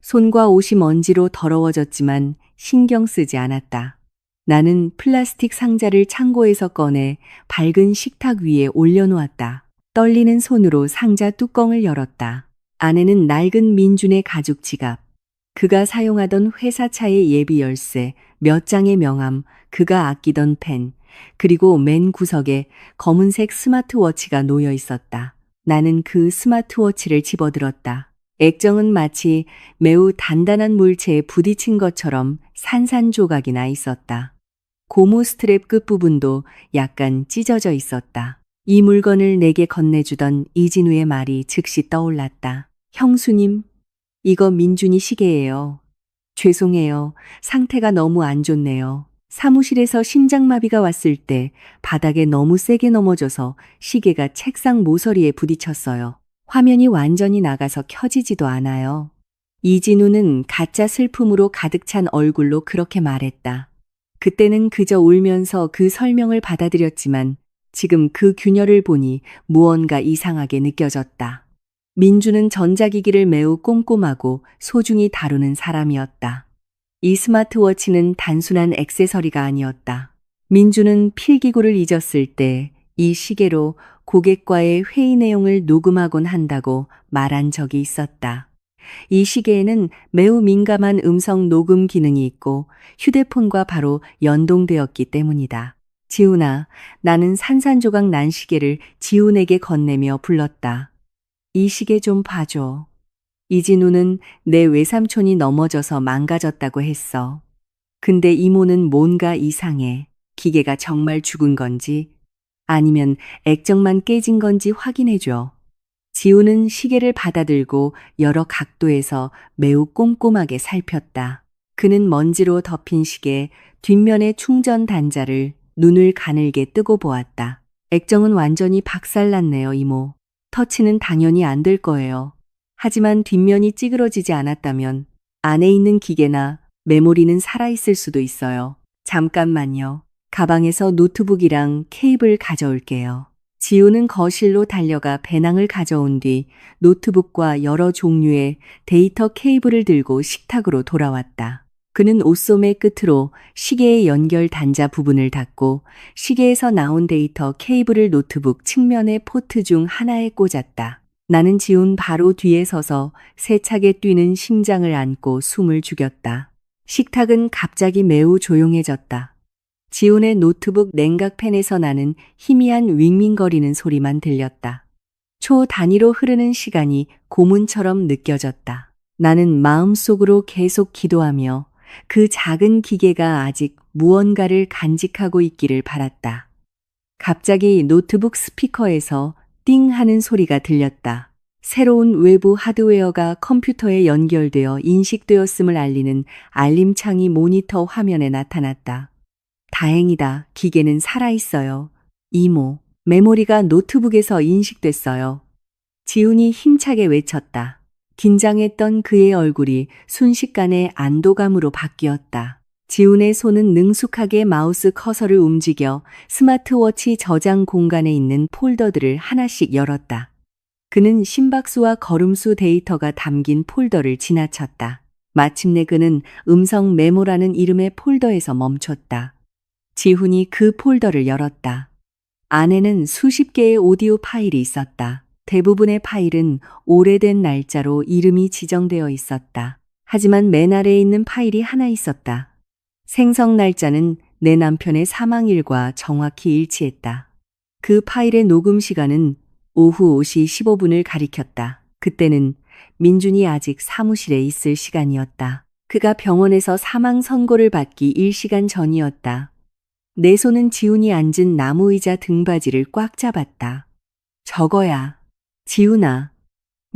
손과 옷이 먼지로 더러워졌지만 신경 쓰지 않았다. 나는 플라스틱 상자를 창고에서 꺼내 밝은 식탁 위에 올려놓았다. 떨리는 손으로 상자 뚜껑을 열었다. 안에는 낡은 민준의 가죽 지갑, 그가 사용하던 회사차의 예비 열쇠, 몇 장의 명함, 그가 아끼던 펜, 그리고 맨 구석에 검은색 스마트워치가 놓여 있었다. 나는 그 스마트워치를 집어들었다. 액정은 마치 매우 단단한 물체에 부딪힌 것처럼 산산조각이 나 있었다. 고무 스트랩 끝부분도 약간 찢어져 있었다. 이 물건을 내게 건네주던 이진우의 말이 즉시 떠올랐다. 형수님, 이거 민준이 시계예요. 죄송해요. 상태가 너무 안 좋네요. 사무실에서 심장마비가 왔을 때 바닥에 너무 세게 넘어져서 시계가 책상 모서리에 부딪혔어요. 화면이 완전히 나가서 켜지지도 않아요. 이진우는 가짜 슬픔으로 가득 찬 얼굴로 그렇게 말했다. 그때는 그저 울면서 그 설명을 받아들였지만 지금 그 균열을 보니 무언가 이상하게 느껴졌다. 민주는 전자기기를 매우 꼼꼼하고 소중히 다루는 사람이었다. 이 스마트워치는 단순한 액세서리가 아니었다. 민주는 필기구를 잊었을 때 이 시계로 고객과의 회의 내용을 녹음하곤 한다고 말한 적이 있었다. 이 시계에는 매우 민감한 음성 녹음 기능이 있고 휴대폰과 바로 연동되었기 때문이다. 지훈아, 나는 산산조각 난 시계를 지훈에게 건네며 불렀다. 이 시계 좀 봐줘. 이진우는 내 외삼촌이 넘어져서 망가졌다고 했어. 근데 이모는 뭔가 이상해. 기계가 정말 죽은 건지 아니면 액정만 깨진 건지 확인해줘. 지우는 시계를 받아들고 여러 각도에서 매우 꼼꼼하게 살폈다. 그는 먼지로 덮인 시계 뒷면의 충전 단자를 눈을 가늘게 뜨고 보았다. 액정은 완전히 박살났네요, 이모. 터치는 당연히 안 될 거예요. 하지만 뒷면이 찌그러지지 않았다면 안에 있는 기계나 메모리는 살아있을 수도 있어요. 잠깐만요. 가방에서 노트북이랑 케이블 가져올게요. 지우는 거실로 달려가 배낭을 가져온 뒤 노트북과 여러 종류의 데이터 케이블을 들고 식탁으로 돌아왔다. 그는 옷소매 끝으로 시계의 연결 단자 부분을 닫고 시계에서 나온 데이터 케이블을 노트북 측면의 포트 중 하나에 꽂았다. 나는 지훈 바로 뒤에 서서 세차게 뛰는 심장을 안고 숨을 죽였다. 식탁은 갑자기 매우 조용해졌다. 지훈의 노트북 냉각팬에서 나는 희미한 윙윙거리는 소리만 들렸다. 초 단위로 흐르는 시간이 고문처럼 느껴졌다. 나는 마음속으로 계속 기도하며 그 작은 기계가 아직 무언가를 간직하고 있기를 바랐다. 갑자기 노트북 스피커에서 띵 하는 소리가 들렸다. 새로운 외부 하드웨어가 컴퓨터에 연결되어 인식되었음을 알리는 알림창이 모니터 화면에 나타났다. 다행이다. 기계는 살아있어요. 이모, 메모리가 노트북에서 인식됐어요. 지훈이 힘차게 외쳤다. 긴장했던 그의 얼굴이 순식간에 안도감으로 바뀌었다. 지훈의 손은 능숙하게 마우스 커서를 움직여 스마트워치 저장 공간에 있는 폴더들을 하나씩 열었다. 그는 심박수와 걸음수 데이터가 담긴 폴더를 지나쳤다. 마침내 그는 음성 메모라는 이름의 폴더에서 멈췄다. 지훈이 그 폴더를 열었다. 안에는 수십 개의 오디오 파일이 있었다. 대부분의 파일은 오래된 날짜로 이름이 지정되어 있었다. 하지만 맨 아래에 있는 파일이 하나 있었다. 생성 날짜는 내 남편의 사망일과 정확히 일치했다. 그 파일의 녹음 시간은 오후 5시 15분을 가리켰다. 그때는 민준이 아직 사무실에 있을 시간이었다. 그가 병원에서 사망 선고를 받기 1시간 전이었다. 내 손은 지훈이 앉은 나무 의자 등받이를 꽉 잡았다. 저거야. 지훈아,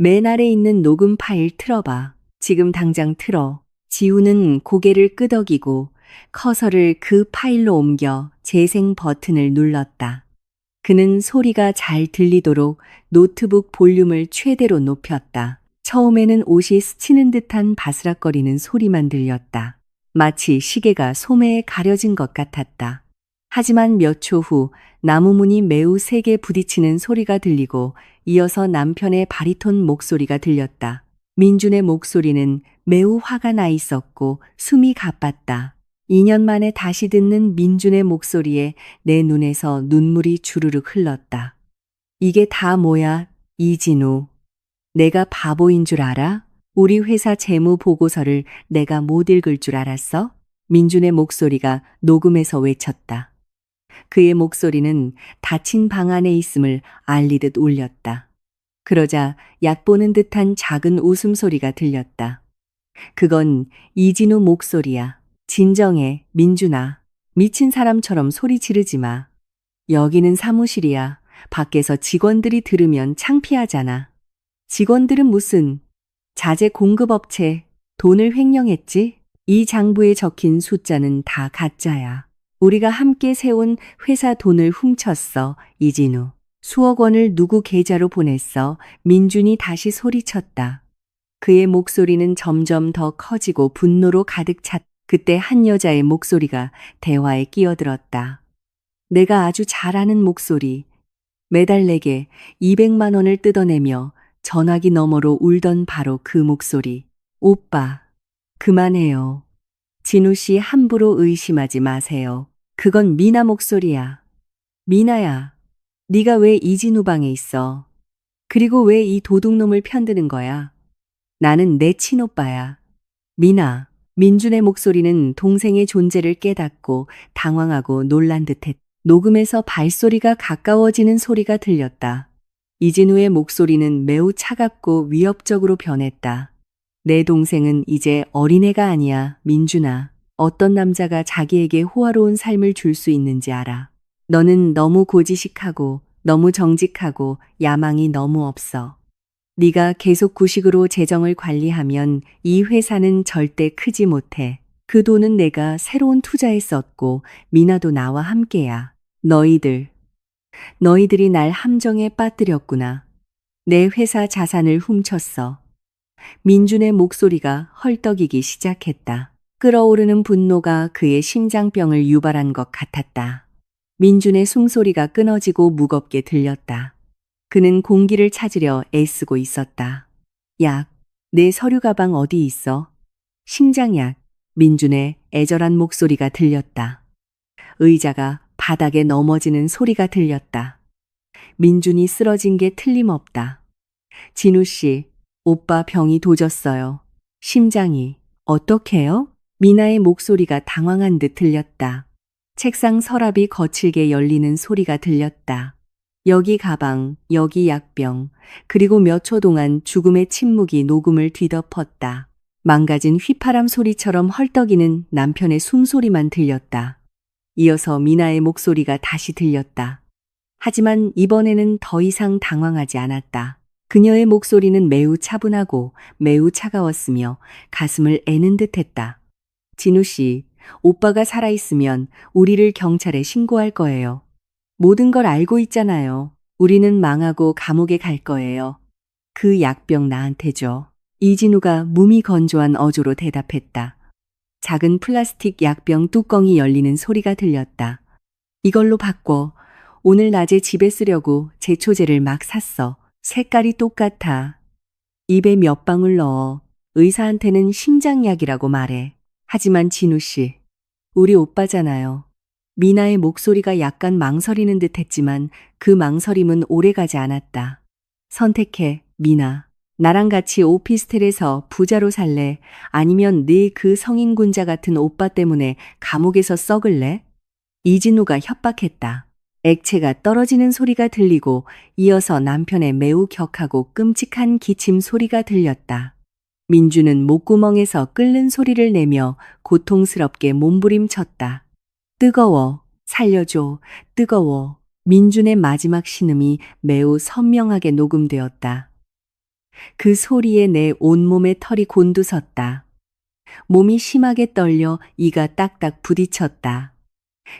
맨 아래 있는 녹음 파일 틀어봐. 지금 당장 틀어. 지우는 고개를 끄덕이고 커서를 그 파일로 옮겨 재생 버튼을 눌렀다. 그는 소리가 잘 들리도록 노트북 볼륨을 최대로 높였다. 처음에는 옷이 스치는 듯한 바스락거리는 소리만 들렸다. 마치 시계가 소매에 가려진 것 같았다. 하지만 몇 초 후 나무 문이 매우 세게 부딪히는 소리가 들리고 이어서 남편의 바리톤 목소리가 들렸다. 민준의 목소리는 매우 화가 나 있었고 숨이 가빴다. 2년 만에 다시 듣는 민준의 목소리에 내 눈에서 눈물이 주르륵 흘렀다. 이게 다 뭐야, 이진우. 내가 바보인 줄 알아? 우리 회사 재무 보고서를 내가 못 읽을 줄 알았어? 민준의 목소리가 녹음해서 외쳤다. 그의 목소리는 닫힌 방 안에 있음을 알리듯 울렸다. 그러자 얕보는 듯한 작은 웃음소리가 들렸다. 그건 이진우 목소리야. 진정해, 민준아. 미친 사람처럼 소리 지르지 마. 여기는 사무실이야. 밖에서 직원들이 들으면 창피하잖아. 직원들은 무슨 자재 공급업체 돈을 횡령했지? 이 장부에 적힌 숫자는 다 가짜야. 우리가 함께 세운 회사 돈을 훔쳤어, 이진우. 수억 원을 누구 계좌로 보냈어. 민준이 다시 소리쳤다. 그의 목소리는 점점 더 커지고 분노로 가득 찼다. 그때 한 여자의 목소리가 대화에 끼어들었다. 내가 아주 잘 아는 목소리. 매달 내게 200만 원을 뜯어내며 전화기 너머로 울던 바로 그 목소리. 오빠, 그만해요. 진우 씨 함부로 의심하지 마세요. 그건 미나 목소리야. 미나야, 네가 왜 이진우 방에 있어? 그리고 왜 이 도둑놈을 편드는 거야? 나는 내 친오빠야. 미나. 민준의 목소리는 동생의 존재를 깨닫고 당황하고 놀란 듯했다. 녹음에서 발소리가 가까워지는 소리가 들렸다. 이진우의 목소리는 매우 차갑고 위협적으로 변했다. 내 동생은 이제 어린애가 아니야, 민준아. 어떤 남자가 자기에게 호화로운 삶을 줄 수 있는지 알아. 너는 너무 고지식하고 너무 정직하고 야망이 너무 없어. 네가 계속 구식으로 재정을 관리하면 이 회사는 절대 크지 못해. 그 돈은 내가 새로운 투자에 썼고 미나도 나와 함께야. 너희들이 날 함정에 빠뜨렸구나. 내 회사 자산을 훔쳤어. 민준의 목소리가 헐떡이기 시작했다. 끓어오르는 분노가 그의 심장병을 유발한 것 같았다. 민준의 숨소리가 끊어지고 무겁게 들렸다. 그는 공기를 찾으려 애쓰고 있었다. 약, 내 서류 가방 어디 있어? 심장약, 민준의 애절한 목소리가 들렸다. 의자가 바닥에 넘어지는 소리가 들렸다. 민준이 쓰러진 게 틀림없다. 진우 씨, 오빠 병이 도졌어요. 심장이. 어떡해요? 미나의 목소리가 당황한 듯 들렸다. 책상 서랍이 거칠게 열리는 소리가 들렸다. 여기 가방, 여기 약병, 그리고 몇 초 동안 죽음의 침묵이 녹음을 뒤덮었다. 망가진 휘파람 소리처럼 헐떡이는 남편의 숨소리만 들렸다. 이어서 미나의 목소리가 다시 들렸다. 하지만 이번에는 더 이상 당황하지 않았다. 그녀의 목소리는 매우 차분하고 매우 차가웠으며 가슴을 애는 듯했다. 진우 씨, 오빠가 살아있으면 우리를 경찰에 신고할 거예요. 모든 걸 알고 있잖아요. 우리는 망하고 감옥에 갈 거예요. 그 약병 나한테 줘. 이진우가 무미건조한 어조로 대답했다. 작은 플라스틱 약병 뚜껑이 열리는 소리가 들렸다. 이걸로 바꿔. 오늘 낮에 집에 쓰려고 제초제를 막 샀어. 색깔이 똑같아. 입에 몇 방울 넣어. 의사한테는 심장약이라고 말해. 하지만 진우 씨, 우리 오빠잖아요. 미나의 목소리가 약간 망설이는 듯 했지만 그 망설임은 오래가지 않았다. 선택해, 미나. 나랑 같이 오피스텔에서 부자로 살래? 아니면 네 그 성인군자 같은 오빠 때문에 감옥에서 썩을래? 이진우가 협박했다. 액체가 떨어지는 소리가 들리고 이어서 남편의 매우 격하고 끔찍한 기침 소리가 들렸다. 민주는 목구멍에서 끓는 소리를 내며 고통스럽게 몸부림쳤다. 뜨거워, 살려줘, 뜨거워. 민준의 마지막 신음이 매우 선명하게 녹음되었다. 그 소리에 내 온몸에 털이 곤두섰다. 몸이 심하게 떨려 이가 딱딱 부딪혔다.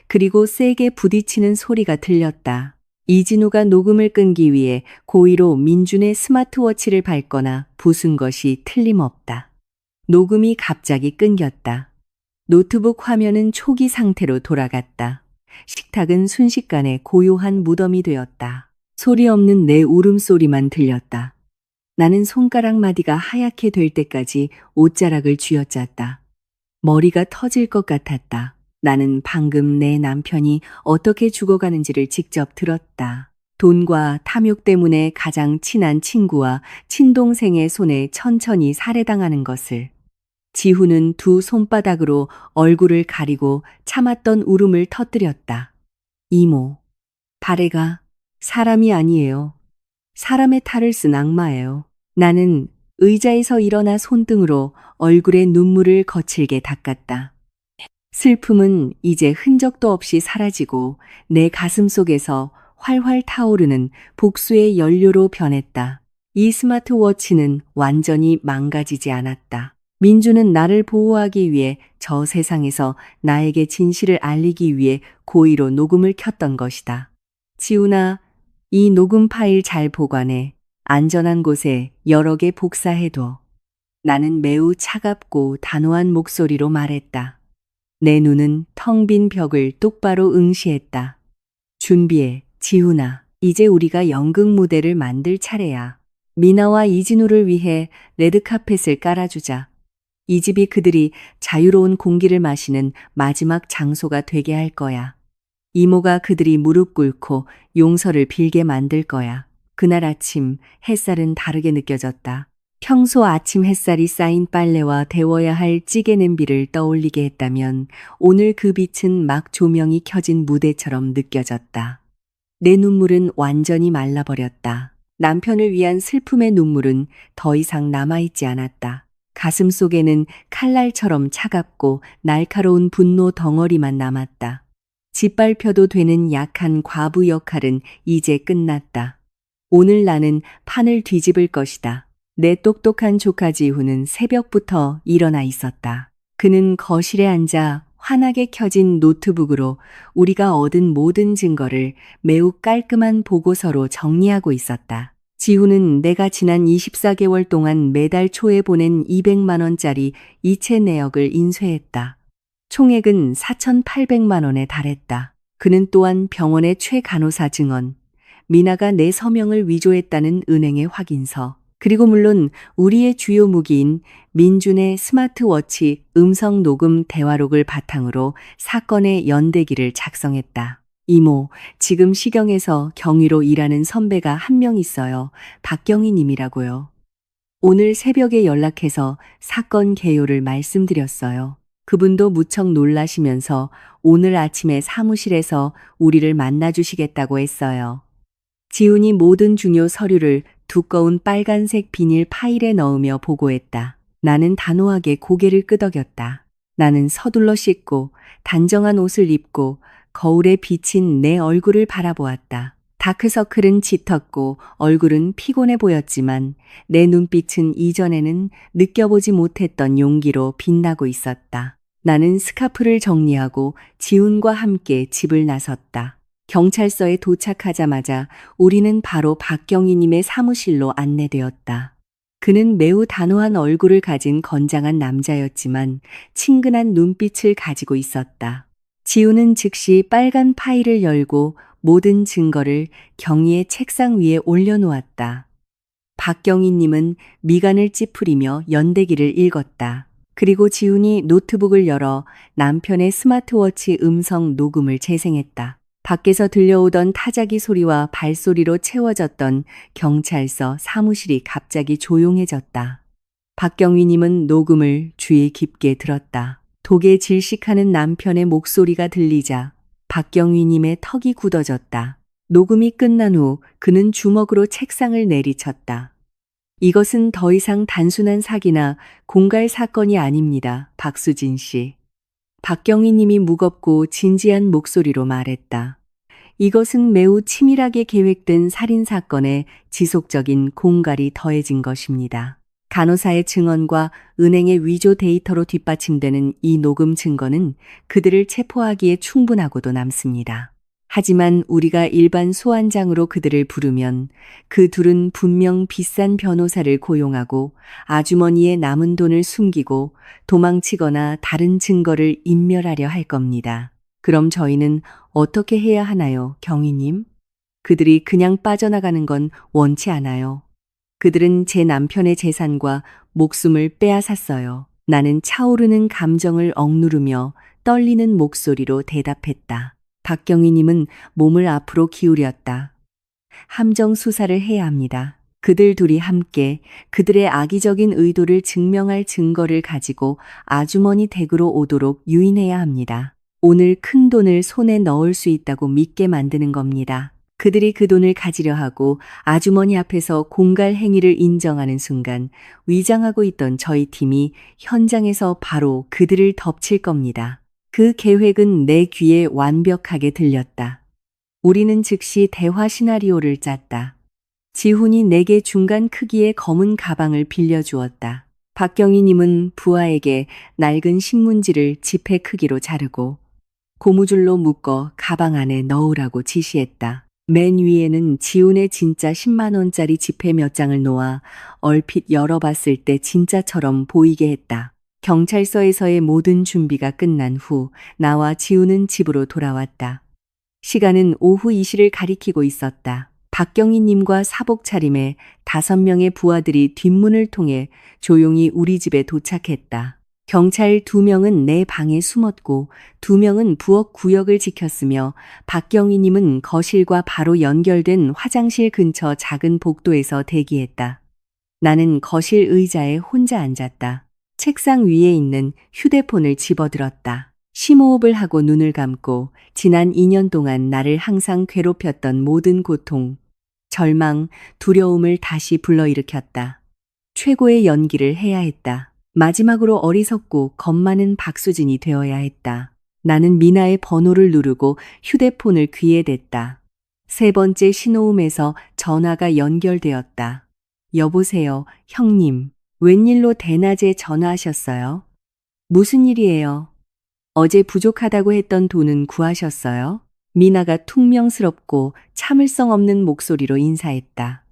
그리고 세게 부딪히는 소리가 들렸다. 이진우가 녹음을 끊기 위해 고의로 민준의 스마트워치를 밟거나 부순 것이 틀림없다. 녹음이 갑자기 끊겼다. 노트북 화면은 초기 상태로 돌아갔다. 식탁은 순식간에 고요한 무덤이 되었다. 소리 없는 내 울음소리만 들렸다. 나는 손가락 마디가 하얗게 될 때까지 옷자락을 쥐어짰다. 머리가 터질 것 같았다. 나는 방금 내 남편이 어떻게 죽어가는지를 직접 들었다. 돈과 탐욕 때문에 가장 친한 친구와 친동생의 손에 천천히 살해당하는 것을. 지훈은 두 손바닥으로 얼굴을 가리고 참았던 울음을 터뜨렸다. 이모, 발해가 사람이 아니에요. 사람의 탈을 쓴 악마예요. 나는 의자에서 일어나 손등으로 얼굴에 눈물을 거칠게 닦았다. 슬픔은 이제 흔적도 없이 사라지고 내 가슴 속에서 활활 타오르는 복수의 연료로 변했다. 이 스마트워치는 완전히 망가지지 않았다. 민주는 나를 보호하기 위해 저 세상에서 나에게 진실을 알리기 위해 고의로 녹음을 켰던 것이다. 지훈아, 이 녹음 파일 잘 보관해. 안전한 곳에 여러 개 복사해둬. 나는 매우 차갑고 단호한 목소리로 말했다. 내 눈은 텅 빈 벽을 똑바로 응시했다. 준비해, 지훈아. 이제 우리가 연극 무대를 만들 차례야. 미나와 이진우를 위해 레드카펫을 깔아주자. 이 집이 그들이 자유로운 공기를 마시는 마지막 장소가 되게 할 거야. 이모가 그들이 무릎 꿇고 용서를 빌게 만들 거야. 그날 아침 햇살은 다르게 느껴졌다. 평소 아침 햇살이 쌓인 빨래와 데워야 할 찌개 냄비를 떠올리게 했다면 오늘 그 빛은 막 조명이 켜진 무대처럼 느껴졌다. 내 눈물은 완전히 말라버렸다. 남편을 위한 슬픔의 눈물은 더 이상 남아있지 않았다. 가슴 속에는 칼날처럼 차갑고 날카로운 분노 덩어리만 남았다. 짓밟혀도 되는 약한 과부 역할은 이제 끝났다. 오늘 나는 판을 뒤집을 것이다. 내 똑똑한 조카 지훈은 새벽부터 일어나 있었다. 그는 거실에 앉아 환하게 켜진 노트북으로 우리가 얻은 모든 증거를 매우 깔끔한 보고서로 정리하고 있었다. 지훈은 내가 지난 24개월 동안 매달 초에 보낸 200만 원짜리 이체 내역을 인쇄했다. 총액은 4,800만 원에 달했다. 그는 또한 병원의 최 간호사 증언, 미나가 내 서명을 위조했다는 은행의 확인서, 그리고 물론 우리의 주요 무기인 민준의 스마트워치 음성 녹음 대화록을 바탕으로 사건의 연대기를 작성했다. 이모, 지금 시경에서 경위로 일하는 선배가 한 명 있어요. 박경희 님이라고요. 오늘 새벽에 연락해서 사건 개요를 말씀드렸어요. 그분도 무척 놀라시면서 오늘 아침에 사무실에서 우리를 만나주시겠다고 했어요. 지훈이 모든 중요 서류를 두꺼운 빨간색 비닐 파일에 넣으며 보고했다. 나는 단호하게 고개를 끄덕였다. 나는 서둘러 씻고 단정한 옷을 입고 거울에 비친 내 얼굴을 바라보았다. 다크서클은 짙었고 얼굴은 피곤해 보였지만 내 눈빛은 이전에는 느껴보지 못했던 용기로 빛나고 있었다. 나는 스카프를 정리하고 지훈과 함께 집을 나섰다. 경찰서에 도착하자마자 우리는 바로 박경희님의 사무실로 안내되었다. 그는 매우 단호한 얼굴을 가진 건장한 남자였지만 친근한 눈빛을 가지고 있었다. 지훈은 즉시 빨간 파일을 열고 모든 증거를 경희의 책상 위에 올려놓았다. 박경희님은 미간을 찌푸리며 연대기를 읽었다. 그리고 지훈이 노트북을 열어 남편의 스마트워치 음성 녹음을 재생했다. 밖에서 들려오던 타자기 소리와 발소리로 채워졌던 경찰서 사무실이 갑자기 조용해졌다. 박경희님은 녹음을 주의 깊게 들었다. 독에 질식하는 남편의 목소리가 들리자 박경희님의 턱이 굳어졌다. 녹음이 끝난 후 그는 주먹으로 책상을 내리쳤다. 이것은 더 이상 단순한 사기나 공갈 사건이 아닙니다, 박수진 씨. 박경희님이 무겁고 진지한 목소리로 말했다. 이것은 매우 치밀하게 계획된 살인사건에 지속적인 공갈이 더해진 것입니다. 간호사의 증언과 은행의 위조 데이터로 뒷받침되는 이 녹음 증거는 그들을 체포하기에 충분하고도 남습니다. 하지만 우리가 일반 소환장으로 그들을 부르면 그 둘은 분명 비싼 변호사를 고용하고 아주머니의 남은 돈을 숨기고 도망치거나 다른 증거를 인멸하려 할 겁니다. 그럼 저희는 어떻게 해야 하나요, 경위님? 그들이 그냥 빠져나가는 건 원치 않아요. 그들은 제 남편의 재산과 목숨을 빼앗았어요. 나는 차오르는 감정을 억누르며 떨리는 목소리로 대답했다. 박경희님은 몸을 앞으로 기울였다. 함정 수사를 해야 합니다. 그들 둘이 함께 그들의 악의적인 의도를 증명할 증거를 가지고 아주머니 댁으로 오도록 유인해야 합니다. 오늘 큰 돈을 손에 넣을 수 있다고 믿게 만드는 겁니다. 그들이 그 돈을 가지려 하고 아주머니 앞에서 공갈 행위를 인정하는 순간 위장하고 있던 저희 팀이 현장에서 바로 그들을 덮칠 겁니다. 그 계획은 내 귀에 완벽하게 들렸다. 우리는 즉시 대화 시나리오를 짰다. 지훈이 내게 중간 크기의 검은 가방을 빌려주었다. 박경희님은 부하에게 낡은 신문지를 지폐 크기로 자르고 고무줄로 묶어 가방 안에 넣으라고 지시했다. 맨 위에는 지훈의 진짜 10만 원짜리 지폐 몇 장을 놓아 얼핏 열어봤을 때 진짜처럼 보이게 했다. 경찰서에서의 모든 준비가 끝난 후 나와 지훈은 집으로 돌아왔다. 시간은 오후 2시를 가리키고 있었다. 박경희님과 사복 차림의 5명의 부하들이 뒷문을 통해 조용히 우리 집에 도착했다. 경찰 2명은 내 방에 숨었고 2명은 부엌 구역을 지켰으며 박경희님은 거실과 바로 연결된 화장실 근처 작은 복도에서 대기했다. 나는 거실 의자에 혼자 앉았다. 책상 위에 있는 휴대폰을 집어들었다. 심호흡을 하고 눈을 감고 지난 2년 동안 나를 항상 괴롭혔던 모든 고통, 절망, 두려움을 다시 불러일으켰다. 최고의 연기를 해야 했다. 마지막으로 어리석고 겁 많은 박수진이 되어야 했다. 나는 미나의 번호를 누르고 휴대폰을 귀에 댔다. 3번째 신호음에서 전화가 연결되었다. 여보세요, 형님. 웬일로 대낮에 전화하셨어요? 무슨 일이에요? 어제 부족하다고 했던 돈은 구하셨어요? 미나가 퉁명스럽고 참을성 없는 목소리로 인사했다.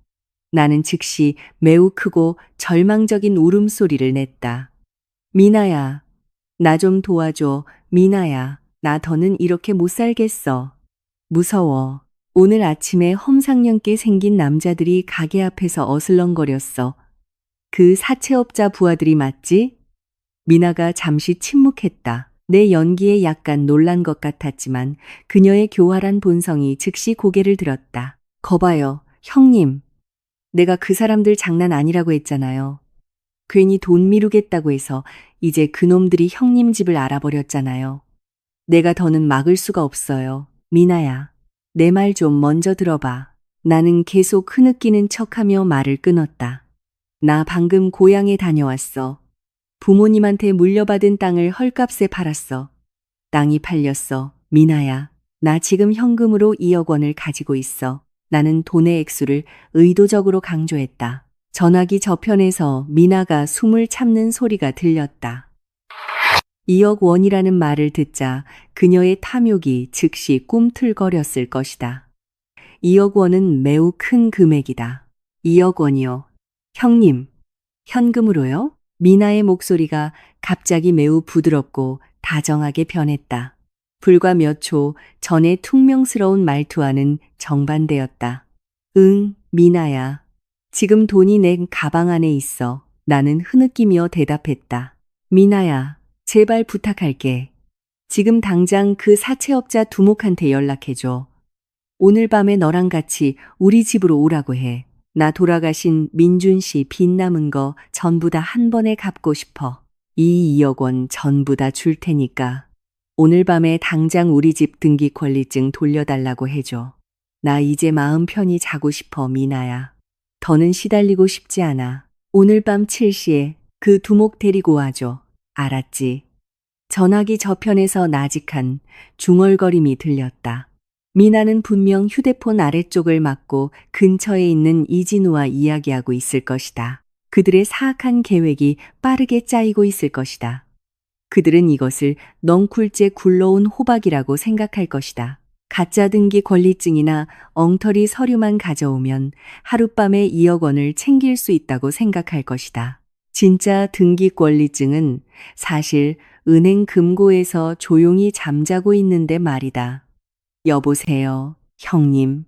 나는 즉시 매우 크고 절망적인 울음소리를 냈다. 미나야, 나 좀 도와줘. 미나야, 나 더는 이렇게 못 살겠어. 무서워. 오늘 아침에 험상궂게 생긴 남자들이 가게 앞에서 어슬렁거렸어. 그 사채업자 부하들이 맞지? 미나가 잠시 침묵했다. 내 연기에 약간 놀란 것 같았지만 그녀의 교활한 본성이 즉시 고개를 들었다. 거봐요, 형님. 내가 그 사람들 장난 아니라고 했잖아요. 괜히 돈 미루겠다고 해서 이제 그놈들이 형님 집을 알아버렸잖아요. 내가 더는 막을 수가 없어요. 미나야, 내 말 좀 먼저 들어봐. 나는 계속 흐느끼는 척하며 말을 끊었다. 나 방금 고향에 다녀왔어. 부모님한테 물려받은 땅을 헐값에 팔았어. 땅이 팔렸어. 미나야, 나 지금 현금으로 2억 원을 가지고 있어. 나는 돈의 액수를 의도적으로 강조했다. 전화기 저편에서 미나가 숨을 참는 소리가 들렸다. 2억 원이라는 말을 듣자 그녀의 탐욕이 즉시 꿈틀거렸을 것이다. 2억 원은 매우 큰 금액이다. 2억 원이요. 형님, 현금으로요? 미나의 목소리가 갑자기 매우 부드럽고 다정하게 변했다. 불과 몇 초 전의 퉁명스러운 말투와는 정반대였다. 응, 미나야. 지금 돈이 내 가방 안에 있어. 나는 흐느끼며 대답했다. 미나야, 제발 부탁할게. 지금 당장 그 사채업자 두목한테 연락해줘. 오늘 밤에 너랑 같이 우리 집으로 오라고 해. 나 돌아가신 민준 씨 빚 남은 거 전부 다 한 번에 갚고 싶어. 이 2억 원 전부 다 줄 테니까 오늘 밤에 당장 우리 집 등기 권리증 돌려달라고 해줘. 나 이제 마음 편히 자고 싶어, 미나야. 더는 시달리고 싶지 않아. 오늘 밤 7시에 그 두목 데리고 와줘. 알았지? 전화기 저편에서 나직한 중얼거림이 들렸다. 미나는 분명 휴대폰 아래쪽을 막고 근처에 있는 이진우와 이야기하고 있을 것이다. 그들의 사악한 계획이 빠르게 짜이고 있을 것이다. 그들은 이것을 넝쿨째 굴러온 호박이라고 생각할 것이다. 가짜 등기 권리증이나 엉터리 서류만 가져오면 하룻밤에 2억 원을 챙길 수 있다고 생각할 것이다. 진짜 등기 권리증은 사실 은행 금고에서 조용히 잠자고 있는데 말이다. 여보세요, 형님.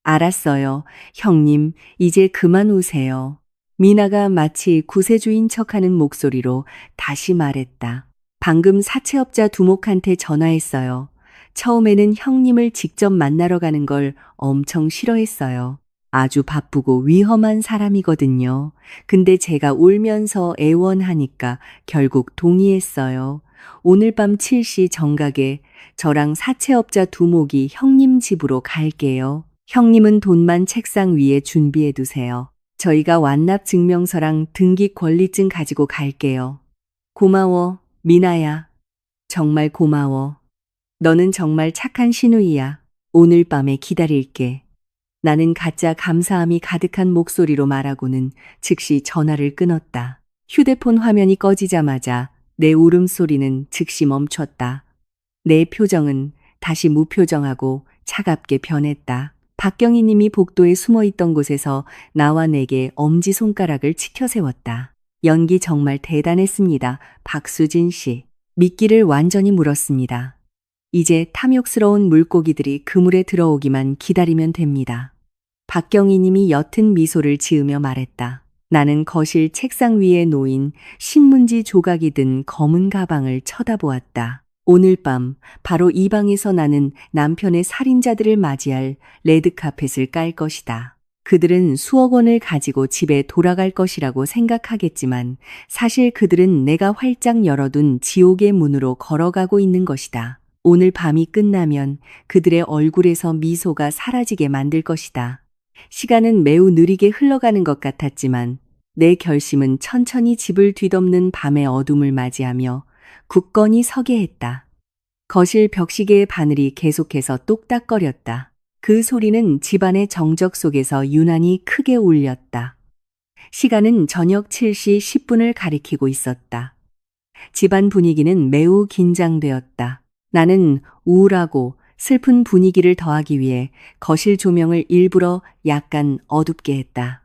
알았어요, 형님. 이제 그만 우세요. 미나가 마치 구세주인 척하는 목소리로 다시 말했다. 방금 사채업자 두목한테 전화했어요. 처음에는 형님을 직접 만나러 가는 걸 엄청 싫어했어요. 아주 바쁘고 위험한 사람이거든요. 근데 제가 울면서 애원하니까 결국 동의했어요. 오늘 밤 7시 정각에 저랑 사채업자 두목이 형님 집으로 갈게요. 형님은 돈만 책상 위에 준비해 두세요. 저희가 완납 증명서랑 등기 권리증 가지고 갈게요. 고마워, 미나야. 정말 고마워. 너는 정말 착한 시누이야. 오늘 밤에 기다릴게. 나는 가짜 감사함이 가득한 목소리로 말하고는 즉시 전화를 끊었다. 휴대폰 화면이 꺼지자마자 내 울음소리는 즉시 멈췄다. 내 표정은 다시 무표정하고 차갑게 변했다. 박경희 님이 복도에 숨어 있던 곳에서 나와 내게 엄지손가락을 치켜 세웠다. 연기 정말 대단했습니다. 박수진 씨. 미끼를 완전히 물었습니다. 이제 탐욕스러운 물고기들이 그물에 들어오기만 기다리면 됩니다. 박경희 님이 옅은 미소를 지으며 말했다. 나는 거실 책상 위에 놓인 신문지 조각이 든 검은 가방을 쳐다보았다. 오늘 밤 바로 이 방에서 나는 남편의 살인자들을 맞이할 레드카펫을 깔 것이다. 그들은 수억 원을 가지고 집에 돌아갈 것이라고 생각하겠지만 사실 그들은 내가 활짝 열어둔 지옥의 문으로 걸어가고 있는 것이다. 오늘 밤이 끝나면 그들의 얼굴에서 미소가 사라지게 만들 것이다. 시간은 매우 느리게 흘러가는 것 같았지만 내 결심은 천천히 집을 뒤덮는 밤의 어둠을 맞이하며 굳건히 서게 했다. 거실 벽시계의 바늘이 계속해서 똑딱거렸다. 그 소리는 집안의 정적 속에서 유난히 크게 울렸다. 시간은 저녁 7시 10분을 가리키고 있었다. 집안 분위기는 매우 긴장되었다. 나는 우울하고 슬픈 분위기를 더하기 위해 거실 조명을 일부러 약간 어둡게 했다.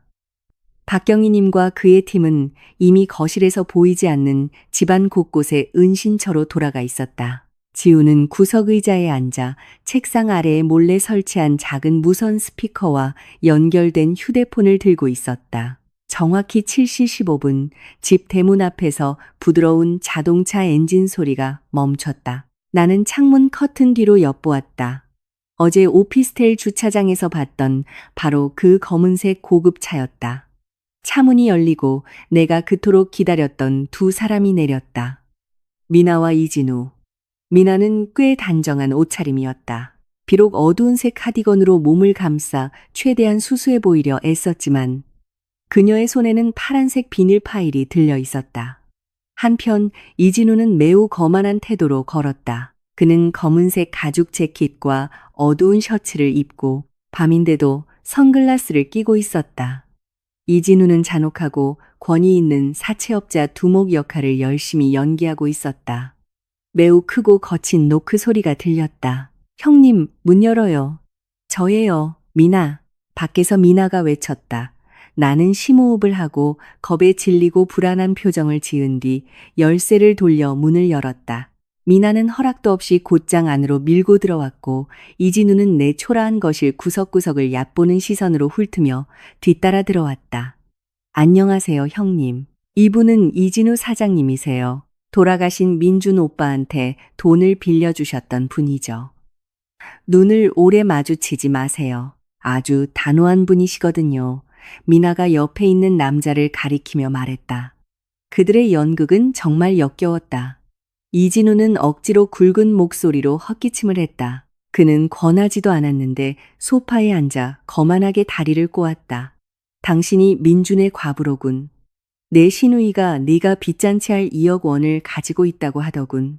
박경희님과 그의 팀은 이미 거실에서 보이지 않는 집안 곳곳에 은신처로 돌아가 있었다. 지우는 구석 의자에 앉아 책상 아래에 몰래 설치한 작은 무선 스피커와 연결된 휴대폰을 들고 있었다. 정확히 7시 15분 집 대문 앞에서 부드러운 자동차 엔진 소리가 멈췄다. 나는 창문 커튼 뒤로 엿보았다. 어제 오피스텔 주차장에서 봤던 바로 그 검은색 고급차였다. 차문이 열리고 내가 그토록 기다렸던 두 사람이 내렸다. 미나와 이진우. 미나는 꽤 단정한 옷차림이었다. 비록 어두운 색 카디건으로 몸을 감싸 최대한 수수해 보이려 애썼지만 그녀의 손에는 파란색 비닐 파일이 들려 있었다. 한편 이진우는 매우 거만한 태도로 걸었다. 그는 검은색 가죽 재킷과 어두운 셔츠를 입고 밤인데도 선글라스를 끼고 있었다. 이진우는 잔혹하고 권위 있는 사채업자 두목 역할을 열심히 연기하고 있었다. 매우 크고 거친 노크 소리가 들렸다. 형님, 문 열어요. 저예요, 미나. 밖에서 미나가 외쳤다. 나는 심호흡을 하고 겁에 질리고 불안한 표정을 지은 뒤 열쇠를 돌려 문을 열었다. 미나는 허락도 없이 곧장 안으로 밀고 들어왔고 이진우는 내 초라한 거실 구석구석을 얕보는 시선으로 훑으며 뒤따라 들어왔다. 안녕하세요, 형님. 이분은 이진우 사장님이세요. 돌아가신 민준 오빠한테 돈을 빌려주셨던 분이죠. 눈을 오래 마주치지 마세요. 아주 단호한 분이시거든요. 미나가 옆에 있는 남자를 가리키며 말했다. 그들의 연극은 정말 역겨웠다. 이진우는 억지로 굵은 목소리로 헛기침을 했다. 그는 권하지도 않았는데 소파에 앉아 거만하게 다리를 꼬았다. 당신이 민준의 과부로군. 내 시누이가 네가 빚잔치 할 2억 원을 가지고 있다고 하더군.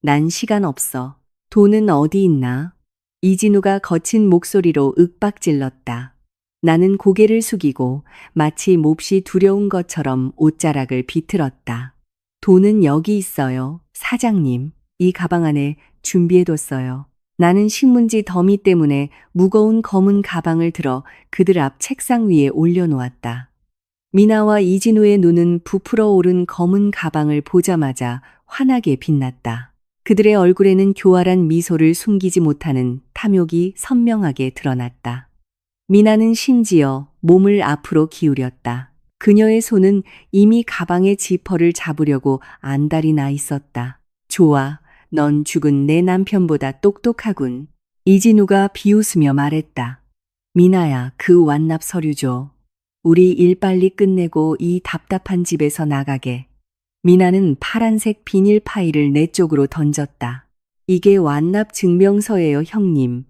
난 시간 없어. 돈은 어디 있나? 이진우가 거친 목소리로 윽박질렀다. 나는 고개를 숙이고 마치 몹시 두려운 것처럼 옷자락을 비틀었다. 돈은 여기 있어요, 사장님. 이 가방 안에 준비해뒀어요. 나는 신문지 더미 때문에 무거운 검은 가방을 들어 그들 앞 책상 위에 올려놓았다. 미나와 이진우의 눈은 부풀어 오른 검은 가방을 보자마자 환하게 빛났다. 그들의 얼굴에는 교활한 미소를 숨기지 못하는 탐욕이 선명하게 드러났다. 미나는 심지어 몸을 앞으로 기울였다. 그녀의 손은 이미 가방의 지퍼를 잡으려고 안달이 나 있었다. 좋아, 넌 죽은 내 남편보다 똑똑하군. 이진우가 비웃으며 말했다. 미나야, 그 완납 서류 줘. 우리 일 빨리 끝내고 이 답답한 집에서 나가게. 미나는 파란색 비닐 파일을 내 쪽으로 던졌다. 이게 완납 증명서예요, 형님.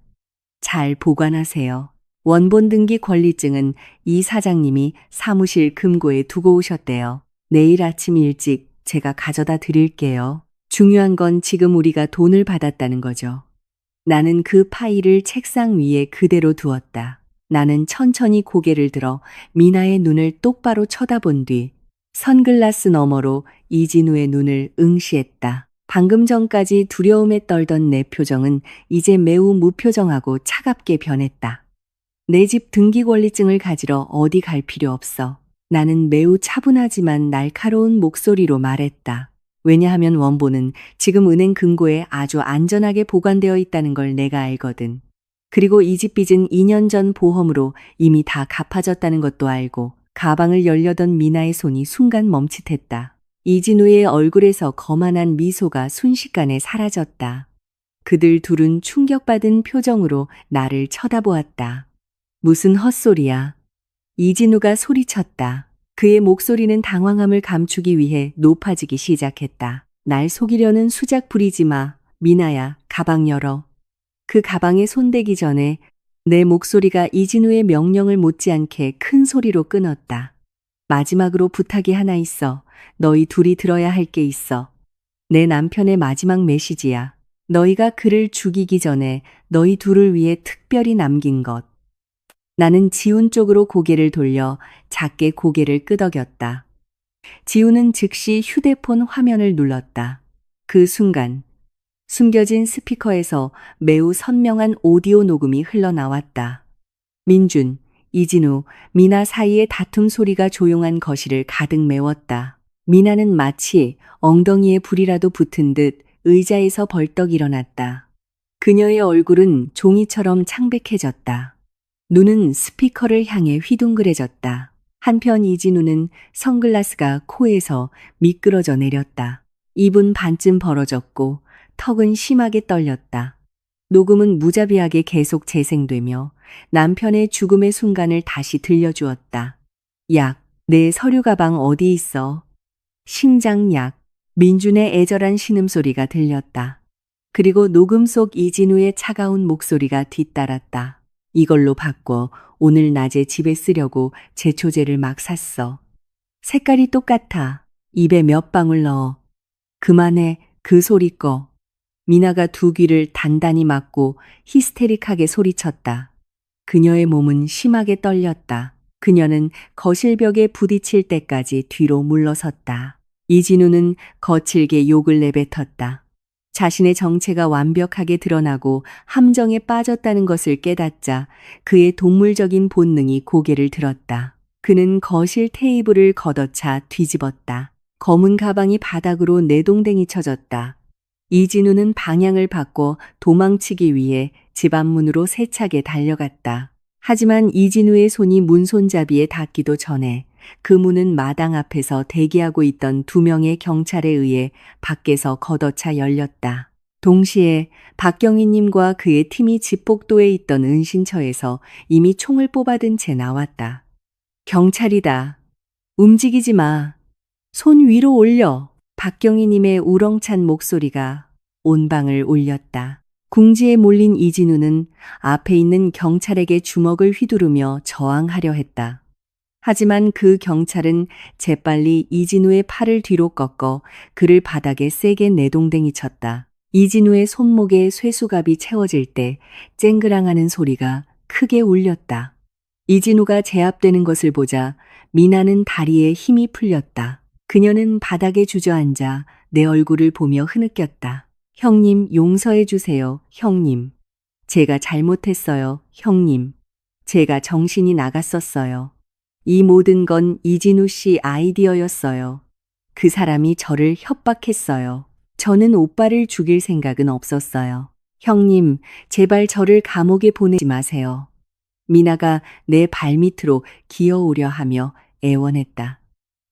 잘 보관하세요. 원본 등기 권리증은 이 사장님이 사무실 금고에 두고 오셨대요. 내일 아침 일찍 제가 가져다 드릴게요. 중요한 건 지금 우리가 돈을 받았다는 거죠. 나는 그 파일을 책상 위에 그대로 두었다. 나는 천천히 고개를 들어 미나의 눈을 똑바로 쳐다본 뒤 선글라스 너머로 이진우의 눈을 응시했다. 방금 전까지 두려움에 떨던 내 표정은 이제 매우 무표정하고 차갑게 변했다. 내 집 등기권리증을 가지러 어디 갈 필요 없어. 나는 매우 차분하지만 날카로운 목소리로 말했다. 왜냐하면 원본은 지금 은행 금고에 아주 안전하게 보관되어 있다는 걸 내가 알거든. 그리고 이 집 빚은 2년 전 보험으로 이미 다 갚아졌다는 것도 알고. 가방을 열려던 미나의 손이 순간 멈칫했다. 이진우의 얼굴에서 거만한 미소가 순식간에 사라졌다. 그들 둘은 충격받은 표정으로 나를 쳐다보았다. 무슨 헛소리야. 이진우가 소리쳤다. 그의 목소리는 당황함을 감추기 위해 높아지기 시작했다. 날 속이려는 수작 부리지 마. 미나야, 가방 열어. 그 가방에 손대기 전에 내 목소리가 이진우의 명령을 못지않게 큰 소리로 끊었다. 마지막으로 부탁이 하나 있어. 너희 둘이 들어야 할 게 있어. 내 남편의 마지막 메시지야. 너희가 그를 죽이기 전에 너희 둘을 위해 특별히 남긴 것. 나는 지훈 쪽으로 고개를 돌려 작게 고개를 끄덕였다. 지훈은 즉시 휴대폰 화면을 눌렀다. 그 순간 숨겨진 스피커에서 매우 선명한 오디오 녹음이 흘러나왔다. 민준, 이진우, 미나 사이의 다툼 소리가 조용한 거실을 가득 메웠다. 미나는 마치 엉덩이에 불이라도 붙은 듯 의자에서 벌떡 일어났다. 그녀의 얼굴은 종이처럼 창백해졌다. 눈은 스피커를 향해 휘둥그레졌다. 한편 이진우는 선글라스가 코에서 미끄러져 내렸다. 입은 반쯤 벌어졌고 턱은 심하게 떨렸다. 녹음은 무자비하게 계속 재생되며 남편의 죽음의 순간을 다시 들려주었다. 약, 내 서류 가방 어디 있어? 심장약, 민준의 애절한 신음소리가 들렸다. 그리고 녹음 속 이진우의 차가운 목소리가 뒤따랐다. 이걸로 바꿔 오늘 낮에 집에 쓰려고 제초제를 막 샀어. 색깔이 똑같아. 입에 몇 방울 넣어. 그만해, 그 소리 꺼. 미나가 두 귀를 단단히 막고 히스테릭하게 소리쳤다. 그녀의 몸은 심하게 떨렸다. 그녀는 거실벽에 부딪힐 때까지 뒤로 물러섰다. 이진우는 거칠게 욕을 내뱉었다. 자신의 정체가 완벽하게 드러나고 함정에 빠졌다는 것을 깨닫자 그의 동물적인 본능이 고개를 들었다. 그는 거실 테이블을 걷어차 뒤집었다. 검은 가방이 바닥으로 내동댕이 쳐졌다. 이진우는 방향을 바꿔 도망치기 위해 집 앞문으로 세차게 달려갔다. 하지만 이진우의 손이 문손잡이에 닿기도 전에 그 문은 마당 앞에서 대기하고 있던 2명의 경찰에 의해 밖에서 걷어차 열렸다. 동시에 박경희님과 그의 팀이 집복도에 있던 은신처에서 이미 총을 뽑아든 채 나왔다. 경찰이다. 움직이지 마. 손 위로 올려. 박경희님의 우렁찬 목소리가 온 방을 울렸다. 궁지에 몰린 이진우는 앞에 있는 경찰에게 주먹을 휘두르며 저항하려 했다. 하지만 그 경찰은 재빨리 이진우의 팔을 뒤로 꺾어 그를 바닥에 세게 내동댕이 쳤다. 이진우의 손목에 쇠수갑이 채워질 때 쨍그랑하는 소리가 크게 울렸다. 이진우가 제압되는 것을 보자 미나는 다리에 힘이 풀렸다. 그녀는 바닥에 주저앉아 내 얼굴을 보며 흐느꼈다. 형님, 용서해 주세요, 형님. 제가 잘못했어요, 형님. 제가 정신이 나갔었어요. 이 모든 건 이진우 씨 아이디어였어요. 그 사람이 저를 협박했어요. 저는 오빠를 죽일 생각은 없었어요. 형님, 제발 저를 감옥에 보내지 마세요. 미나가 내 발밑으로 기어오려 하며 애원했다.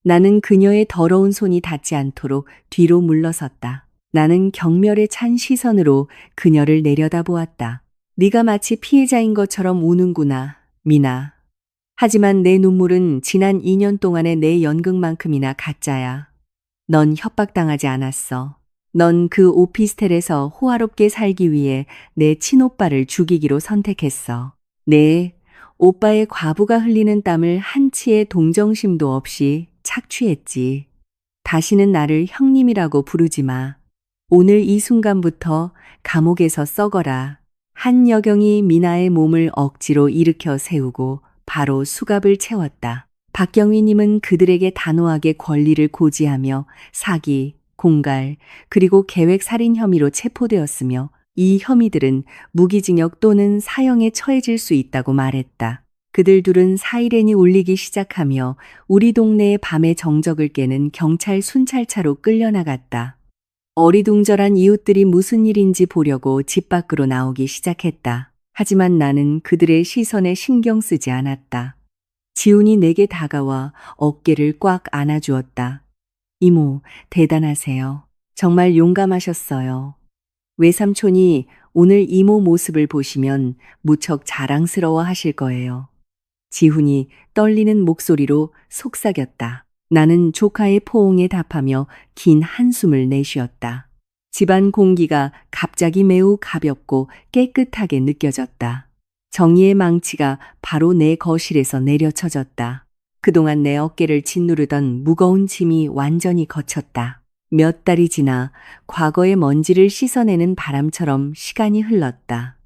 나는 그녀의 더러운 손이 닿지 않도록 뒤로 물러섰다. 나는 경멸에 찬 시선으로 그녀를 내려다보았다. 네가 마치 피해자인 것처럼 우는구나, 미나. 하지만 내 눈물은 지난 2년 동안의 내 연극만큼이나 가짜야. 넌 협박당하지 않았어. 넌 그 오피스텔에서 호화롭게 살기 위해 내 친오빠를 죽이기로 선택했어. 네, 오빠의 과부가 흘리는 땀을 한치의 동정심도 없이 착취했지. 다시는 나를 형님이라고 부르지 마. 오늘 이 순간부터 감옥에서 썩어라. 한여경이 미나의 몸을 억지로 일으켜 세우고 바로 수갑을 채웠다. 박경위님은 그들에게 단호하게 권리를 고지하며 사기, 공갈, 그리고 계획살인 혐의로 체포되었으며 이 혐의들은 무기징역 또는 사형에 처해질 수 있다고 말했다. 그들 둘은 사이렌이 울리기 시작하며 우리 동네의 밤의 정적을 깨는 경찰 순찰차로 끌려나갔다. 어리둥절한 이웃들이 무슨 일인지 보려고 집 밖으로 나오기 시작했다. 하지만 나는 그들의 시선에 신경 쓰지 않았다. 지훈이 내게 다가와 어깨를 꽉 안아주었다. 이모, 대단하세요. 정말 용감하셨어요. 외삼촌이 오늘 이모 모습을 보시면 무척 자랑스러워 하실 거예요. 지훈이 떨리는 목소리로 속삭였다. 나는 조카의 포옹에 답하며 긴 한숨을 내쉬었다. 집안 공기가 갑자기 매우 가볍고 깨끗하게 느껴졌다. 정의의 망치가 바로 내 거실에서 내려쳐졌다. 그동안 내 어깨를 짓누르던 무거운 짐이 완전히 걷혔다. 몇 달이 지나 과거의 먼지를 씻어내는 바람처럼 시간이 흘렀다.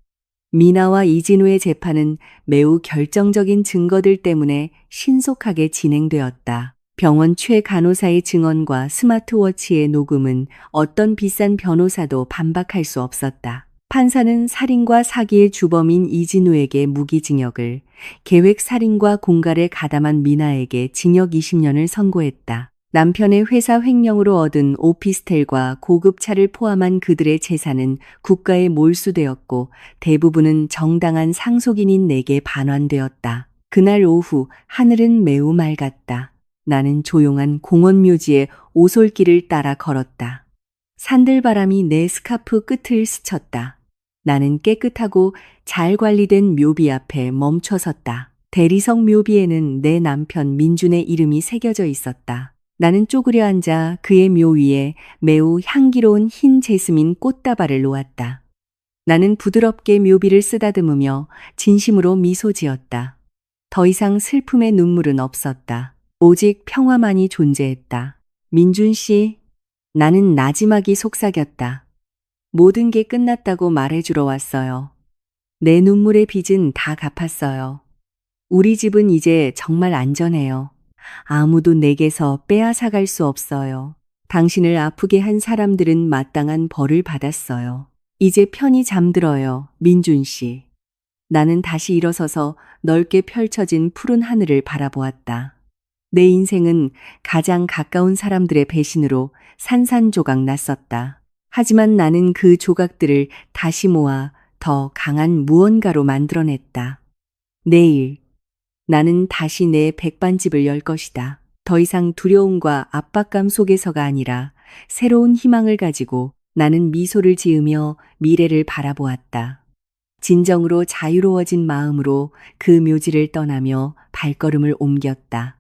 미나와 이진우의 재판은 매우 결정적인 증거들 때문에 신속하게 진행되었다. 병원 최 간호사의 증언과 스마트워치의 녹음은 어떤 비싼 변호사도 반박할 수 없었다. 판사는 살인과 사기의 주범인 이진우에게 무기징역을, 계획살인과 공갈에 가담한 미나에게 징역 20년을 선고했다. 남편의 회사 횡령으로 얻은 오피스텔과 고급차를 포함한 그들의 재산은 국가에 몰수되었고 대부분은 정당한 상속인인 내게 반환되었다. 그날 오후 하늘은 매우 맑았다. 나는 조용한 공원 묘지의 오솔길을 따라 걸었다. 산들바람이 내 스카프 끝을 스쳤다. 나는 깨끗하고 잘 관리된 묘비 앞에 멈춰섰다. 대리석 묘비에는 내 남편 민준의 이름이 새겨져 있었다. 나는 쪼그려 앉아 그의 묘 위에 매우 향기로운 흰 제스민 꽃다발을 놓았다. 나는 부드럽게 묘비를 쓰다듬으며 진심으로 미소 지었다. 더 이상 슬픔의 눈물은 없었다. 오직 평화만이 존재했다. 민준 씨, 나는 나지막이 속삭였다. 모든 게 끝났다고 말해주러 왔어요. 내 눈물의 빚은 다 갚았어요. 우리 집은 이제 정말 안전해요. 아무도 내게서 빼앗아갈 수 없어요. 당신을 아프게 한 사람들은 마땅한 벌을 받았어요. 이제 편히 잠들어요, 민준 씨. 나는 다시 일어서서 넓게 펼쳐진 푸른 하늘을 바라보았다. 내 인생은 가장 가까운 사람들의 배신으로 산산조각 났었다. 하지만 나는 그 조각들을 다시 모아 더 강한 무언가로 만들어냈다. 내일 나는 다시 내 백반집을 열 것이다. 더 이상 두려움과 압박감 속에서가 아니라 새로운 희망을 가지고 나는 미소를 지으며 미래를 바라보았다. 진정으로 자유로워진 마음으로 그 묘지를 떠나며 발걸음을 옮겼다.